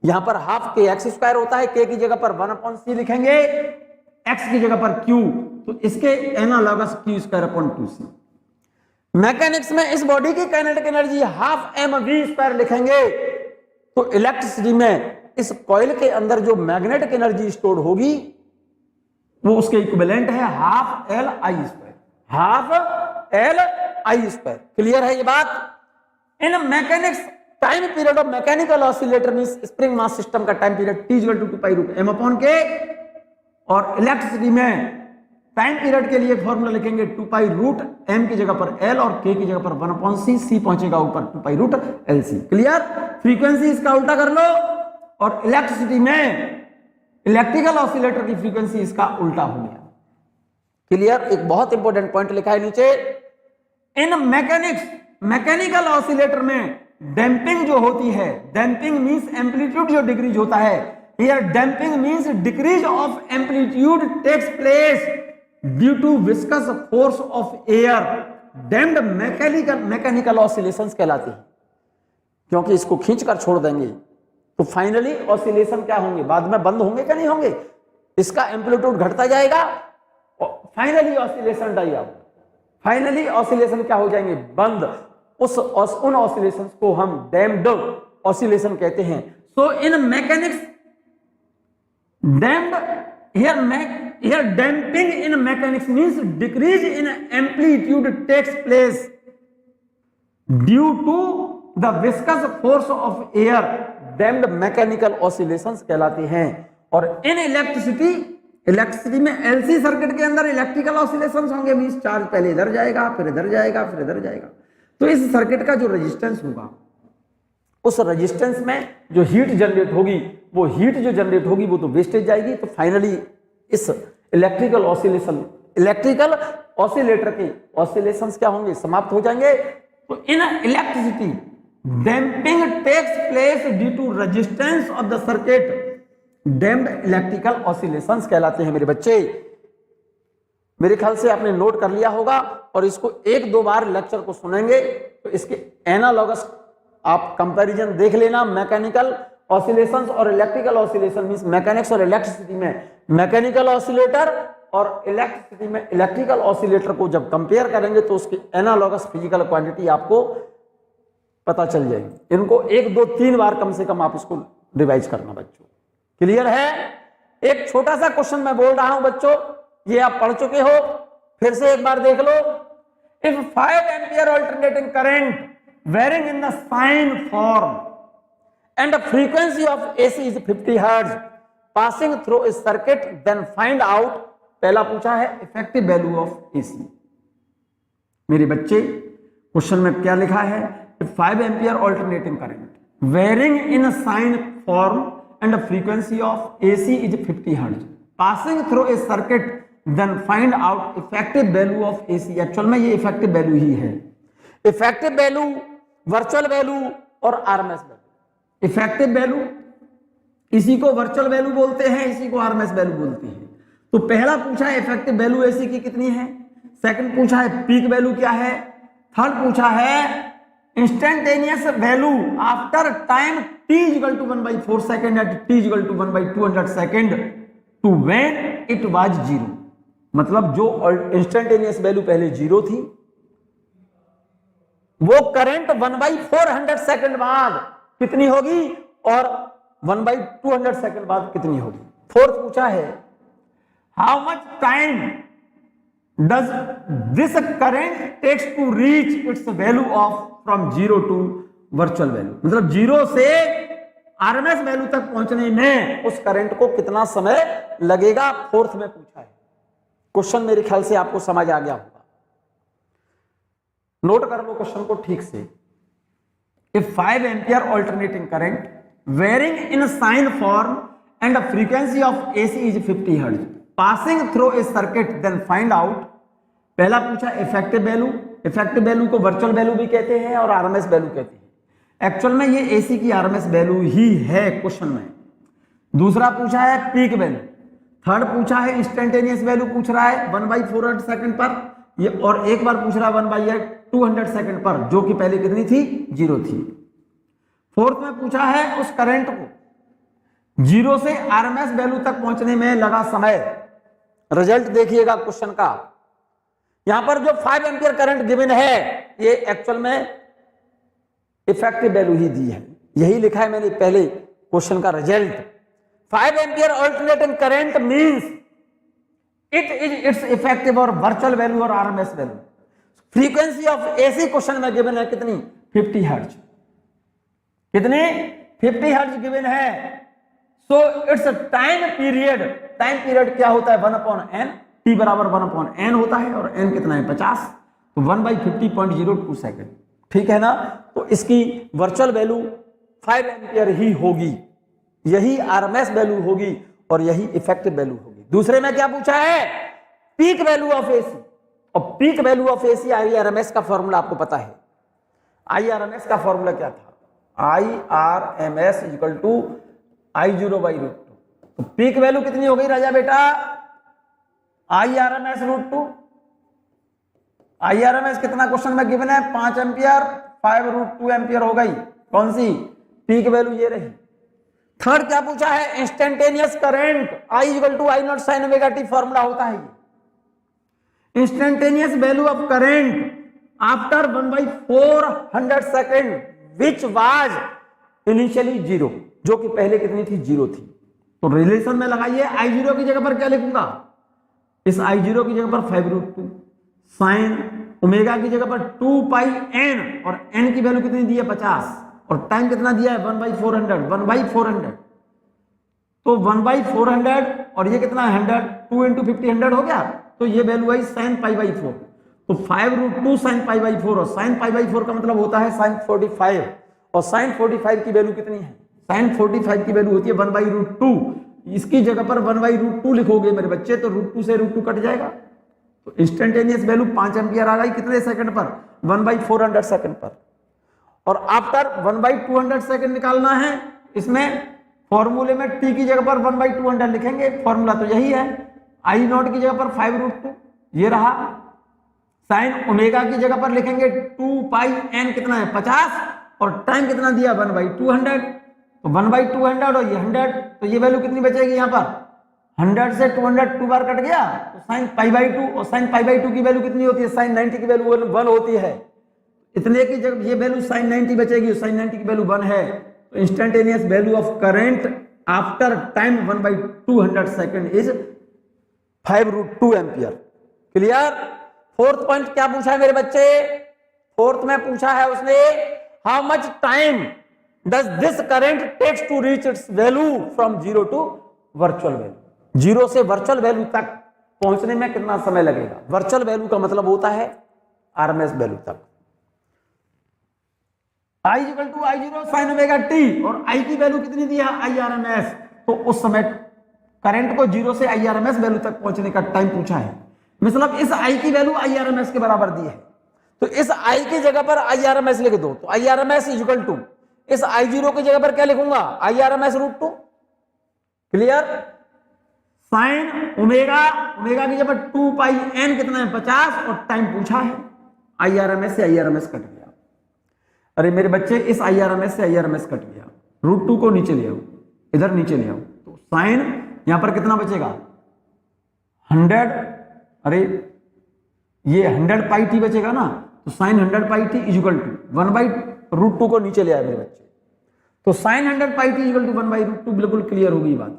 [SPEAKER 1] यहां पर हाफ k x स्क्वायर होता है, k की जगह पर 1 अपॉन c लिखेंगे, x की जगह पर q, तो इसके analogous q square upon 2c। Mechanics में इस बॉडी की kinetic energy half m v square लिखेंगे, तो इलेक्ट्रिसिटी में इस कॉइल के अंदर जो मैग्नेटिक एनर्जी स्टोर होगी वो उसके इक्विवेलेंट है half L I square, half L I square. Clear है ये बात? In mechanics time period of mechanical oscillator means spring mass system का time period T equal to 2 pi root m upon k, और electricity में time period के लिए formula लिखेंगे 2 pi root M की जगह पर एल और के की जगह पर 1/c, सी पहुंचेगा ऊपर 2 pi root L C. Clear? Frequency इसका उल्टा कर लो और इलेक्ट्रिसिटी में इलेक्ट्रिकल ऑसिलेटर की फ्रीक्वेंसी इसका उल्टा हो गया। क्लियर? एक बहुत इंपॉर्टेंट पॉइंट लिखा है नीचे, इन मैकेनिक्स, मैकेनिकल ऑसिलेटर में डैंपिंग जो होती है, डैंपिंग मींस एम्पलीट्यूड जो डिक्रीज होता है, here damping means decrease of amplitude takes place due to viscous force of air, damped mechanical oscillations कहलाती है। क्योंकि इसको खींचकर छोड़ देंगे तो फाइनली ऑसिलेशन क्या होंगे, बाद में बंद होंगे क्या नहीं होंगे, इसका एम्पलीट्यूड घटता जाएगा और finally oscillation die out, finally oscillation क्या हो जाएंगे, बंद। उन ऑसिलेशंस को हम डैम्प्ड ऑसिलेशन कहते हैं। So in mechanics damped here damping in mechanics means decrease in amplitude takes place due to the viscous force of air, damped mechanical oscillations कहलाती हैं। और इन इलेक्ट्रिसिटी में एलसी सर्किट के अंदर इलेक्ट्रिकल ऑसिलेशंस होंगे, means charge पहले इधर जाएगा फिर इधर जाएगा फिर इधर जाएगा। तो इस सर्किट का जो रेजिस्टेंस होगा, उस रेजिस्टेंस में जो हीट जनरेट होगी, वो हीट जो जनरेट होगी वो तो वेस्टेज जाएगी। तो फाइनली इस इलेक्ट्रिकल ऑसिलेटर के ऑसिलेशंस क्या होंगे, समाप्त हो जाएंगे। तो in electricity damping takes place due to resistance of the circuit, damped electrical oscillations कहलाते हैं। मेरे बच्चे, मेरे ख्याल से आपने नोट कर लिया होगा और इसको 1-2 बार लेक्चर को सुनेंगे तो इसके एनालॉगस आप कंपैरिजन देख लेना। मैकेनिकल ऑसिलेशंस और इलेक्ट्रिकल ऑसिलेशन मींस मैकेनिक्स और इलेक्ट्रिसिटी में मैकेनिकल ऑसिलेटर और इलेक्ट्रिसिटी में इलेक्ट्रिकल ऑसिलेटर को जब कंपेयर करेंगे तो उसकी एनालॉगस फिजिकल क्वांटिटी आपको पता चल जाएगी। इनको 1-2-3 बार कम से कम आप इसको रिवाइज करना बच्चों। क्लियर है? एक छोटा सा क्वेश्चन मैं बोल रहा हूं बच्चों, ये आप पढ़ चुके हो, फिर से एक बार देख लो। If 5 ampere alternating current varying in the sine form and the frequency of AC is 50 Hz passing through a circuit, then find out, पहला पूछा है इफेक्टिव वैल्यू ऑफ AC। मेरे बच्चे, क्वेश्चन में क्या लिखा है, 5 ampere alternating current varying in sine form and the frequency of AC is 50 Hz passing through a circuit, then find out effective value of AC। Actual में ये effective value ही है। इफेक्टिव वैल्यू, वर्चुअल वैल्यू और RMS value. Effective value, इसी को virtual value बोलते हैं, इसी को आरएमएस वैल्यू बोलते हैं। तो पहला पूछा है इफेक्टिव वैल्यू एसी की कितनी है, सेकंड पूछा है पीक वैल्यू क्या है, थर्ड पूछा है instantaneous value after time t equal to 1/4 second at t equal to 1/200 second to when it was 0। मतलब जो इंस्टेंटेनियस वैल्यू पहले 0 थी, वो करंट 1/400 सेकंड बाद कितनी होगी और 1/200 सेकंड बाद कितनी होगी। फोर्थ पूछा है how much time does this current takes to reach its value of from 0 to virtual value, मतलब 0 से आरएमएस वैल्यू तक पहुंचने में उस करंट को कितना समय लगेगा, फोर्थ में पूछा है। क्वेश्चन मेरे ख्याल से आपको समझ आ गया होगा, नोट कर लो क्वेश्चन को ठीक से। If 5 ampere alternating current varying in sine form and the frequency of AC is 50 Hz passing through a circuit, then find out। पहला पूछा इफेक्टिव वैल्यू, इफेक्टिव वैल्यू को वर्चुअल वैल्यू भी कहते हैं और आरएमएस वैल्यू कहते हैं। एक्चुअल में ये एसी की आरएमएस वैल्यू ही है क्वेश्चन में। दूसरा पूछा है पीक वैल्यू, थर्ड पूछा है इंस्टेंटेनियस वैल्यू पूछ रहा है 1/400 सेकंड पर, ये और एक बार पूछ रहा है 1/200 सेकंड पर, जो कि पहले कितनी थी, 0 थी। फोर्थ में पूछा है उस करंट को 0 से आरएमएस वैल्यू तक पहुंचने में लगा समय। रिजल्ट देखिएगा क्वेश्चन का, यहां पर जो 5 एम्पियर करंट गिवन है ये एक्चुअल में इफेक्टिव वैल्यू ही दी है, यही लिखा है मैंने पहले क्वेश्चन का result. 5 ampere alternating current means it is it's effective और वर्चुअल वैल्यू और RMS value. Frequency of AC question में गिवन है कितनी, 50 हर्ट्ज। कितने, 50 हर्ट्ज गिवन है। So it's time period, time period क्या होता है 1/n, t बराबर 1/n होता है और n कितना है 50, तो 1/50.02 सेकेंड, ठीक है ना। तो इसकी वर्चुअल वैल्यू 5 एम्पियर ही होगी, यही आरएमएस वैल्यू होगी और यही इफेक्टिव वैल्यू होगी। दूसरे में क्या पूछा है, पीक वैल्यू ऑफ एसी, और peak value of AC IRMS का फॉर्मूला आपको पता है। आईआरएमएस का फॉर्मूला क्या था, आईआरएमएस इक्वल टू I0/√2। तो पीक वैल्यू कितनी हो गई राजा बेटा, IRMS√2। IRMS कितना क्वेश्चन में गिवन है 5 एम्पियर, 5√2 एम्पियर हो गई, कौन सी पीक वैल्यू ये रही। थर्ड क्या पूछा है, instantaneous current I=I0 sin ωt, formula होता है ये। Instantaneous value of current after 1/400 second which was initially 0, जो कि पहले कितनी थी 0 थी। तो रिलेशन में लगाइए, I0 की जगह पर क्या लिखूंगा, इस I0 की जगह पर 5√2, साइन ओमेगा की जगह पर 2πn, और n की वैल्यू कितनी दी है 50, और टाइम कितना दिया है 1/400, तो 1/400 और ये कितना 100, 2 × 50 100 हो गया, तो ये वैल्यू आई sin π/4, तो 5√2 sin π/4, और sin π/4 का मतलब होता है sin 45, और sin 45 की वैल्यू कितनी है, sin 45 की वैल्यू होती है 1/√2, इसकी जगह पर 1/√2 लिखोगे मेरे बच्चे, तो √2 से √2 कट जाएगा, तो इंस्टेंटेनियस वैल्यू 5 एम्पियर आ गई कितने सेकंड पर, 1/400 सेकंड पर। और आफ्टर 1/200 सेकंड निकालना है, इसमें फॉर्मूले में t की जगह पर 1/200 लिखेंगे, फॉर्मूला तो यही है, I0 की जगह पर 5√2 ये रहा, साइन ओमेगा की जगह पर लिखेंगे 2πn कितना है 50, और टाइम कितना दिया 1/200, तो 1/200 और ये 100, तो ये वैल्यू कितनी बचेगी यहाँ पर 100 से 200 2 बार कट गया, तो sin π/2, और sin π/2 की वैल्यू कितनी होती है, sin 90 की वैल्यू 1 होती है, इतने की जब ये वैल्यू sin 90 बचेगी, sin 90 की वैल्यू 1 है, तो instantaneous value of current after time 1/200 second is 5√2 ampere. Clear. Fourth point क्या पूछा है मेरे बच्चे, फोर्थ में पूछा है उसने, how much time does this current takes to reach its value from 0 to virtual value, 0 से वर्चुअल वैल्यू तक पहुंचने में कितना समय लगेगा। वर्चुअल वैल्यू का मतलब होता है आरएमएस वैल्यू तक। I=I0 sin ωt, और I की वैल्यू कितनी दी है IRMS, तो उस समय करंट को 0 से IRMS वैल्यू तक पहुंचने का टाइम पूछा है, मतलब इस I की वैल्यू IRMS के बराबर दी है, तो इस I की जगह पर IRMS लिख दो, तो IRMS = इस I0 की जगह पर क्या लिखूंगा IRMS√2। Clear. Sine omega, omega की जगह पर 2πn कितना है 50, और टाइम पूछा है, IRMS से IRMS कट गया। अरे मेरे बच्चे इस IRMS से IRMS कट गया, √2 को नीचे ले आओ, इधर नीचे ले आओ, तो साइन यहां पर कितना बचेगा 100, अरे ये 100πt बचेगा ना, तो साइन 100πt = 1/√2 को नीचे ले आए मेरे बच्चे, तो साइन 100πt = 1/√2, बिल्कुल क्लियर होगी बात।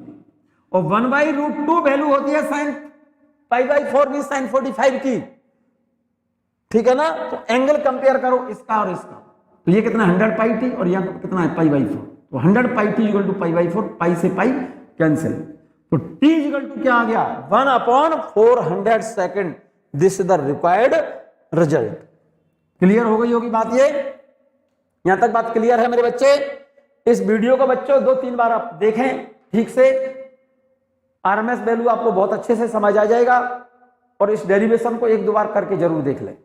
[SPEAKER 1] और 1/√2 वैल्यू होती है साइन π/4 मीन साइन 45 की, ठीक है ना। तो एंगल कंपेयर करो इसका और इसका, तो ये कितना 100πt और यहाँ कितना है π/4, तो 100πt = π/4, पाई से पाई कैंसिल, तो t = क्या आ गया 1/400 second. This is the required result. Clear हो गई होगी बात, ये यहां तक बात क्लियर है मेरे बच्चे। इस वीडियो को बच्चों 2-3 बार आप देखें ठीक से, आरएमएस वैल्यू आपको बहुत अच्छे से समझ आ जाएगा, और इस डेरिवेशन को 1-2 बार करके जरूर देख लें।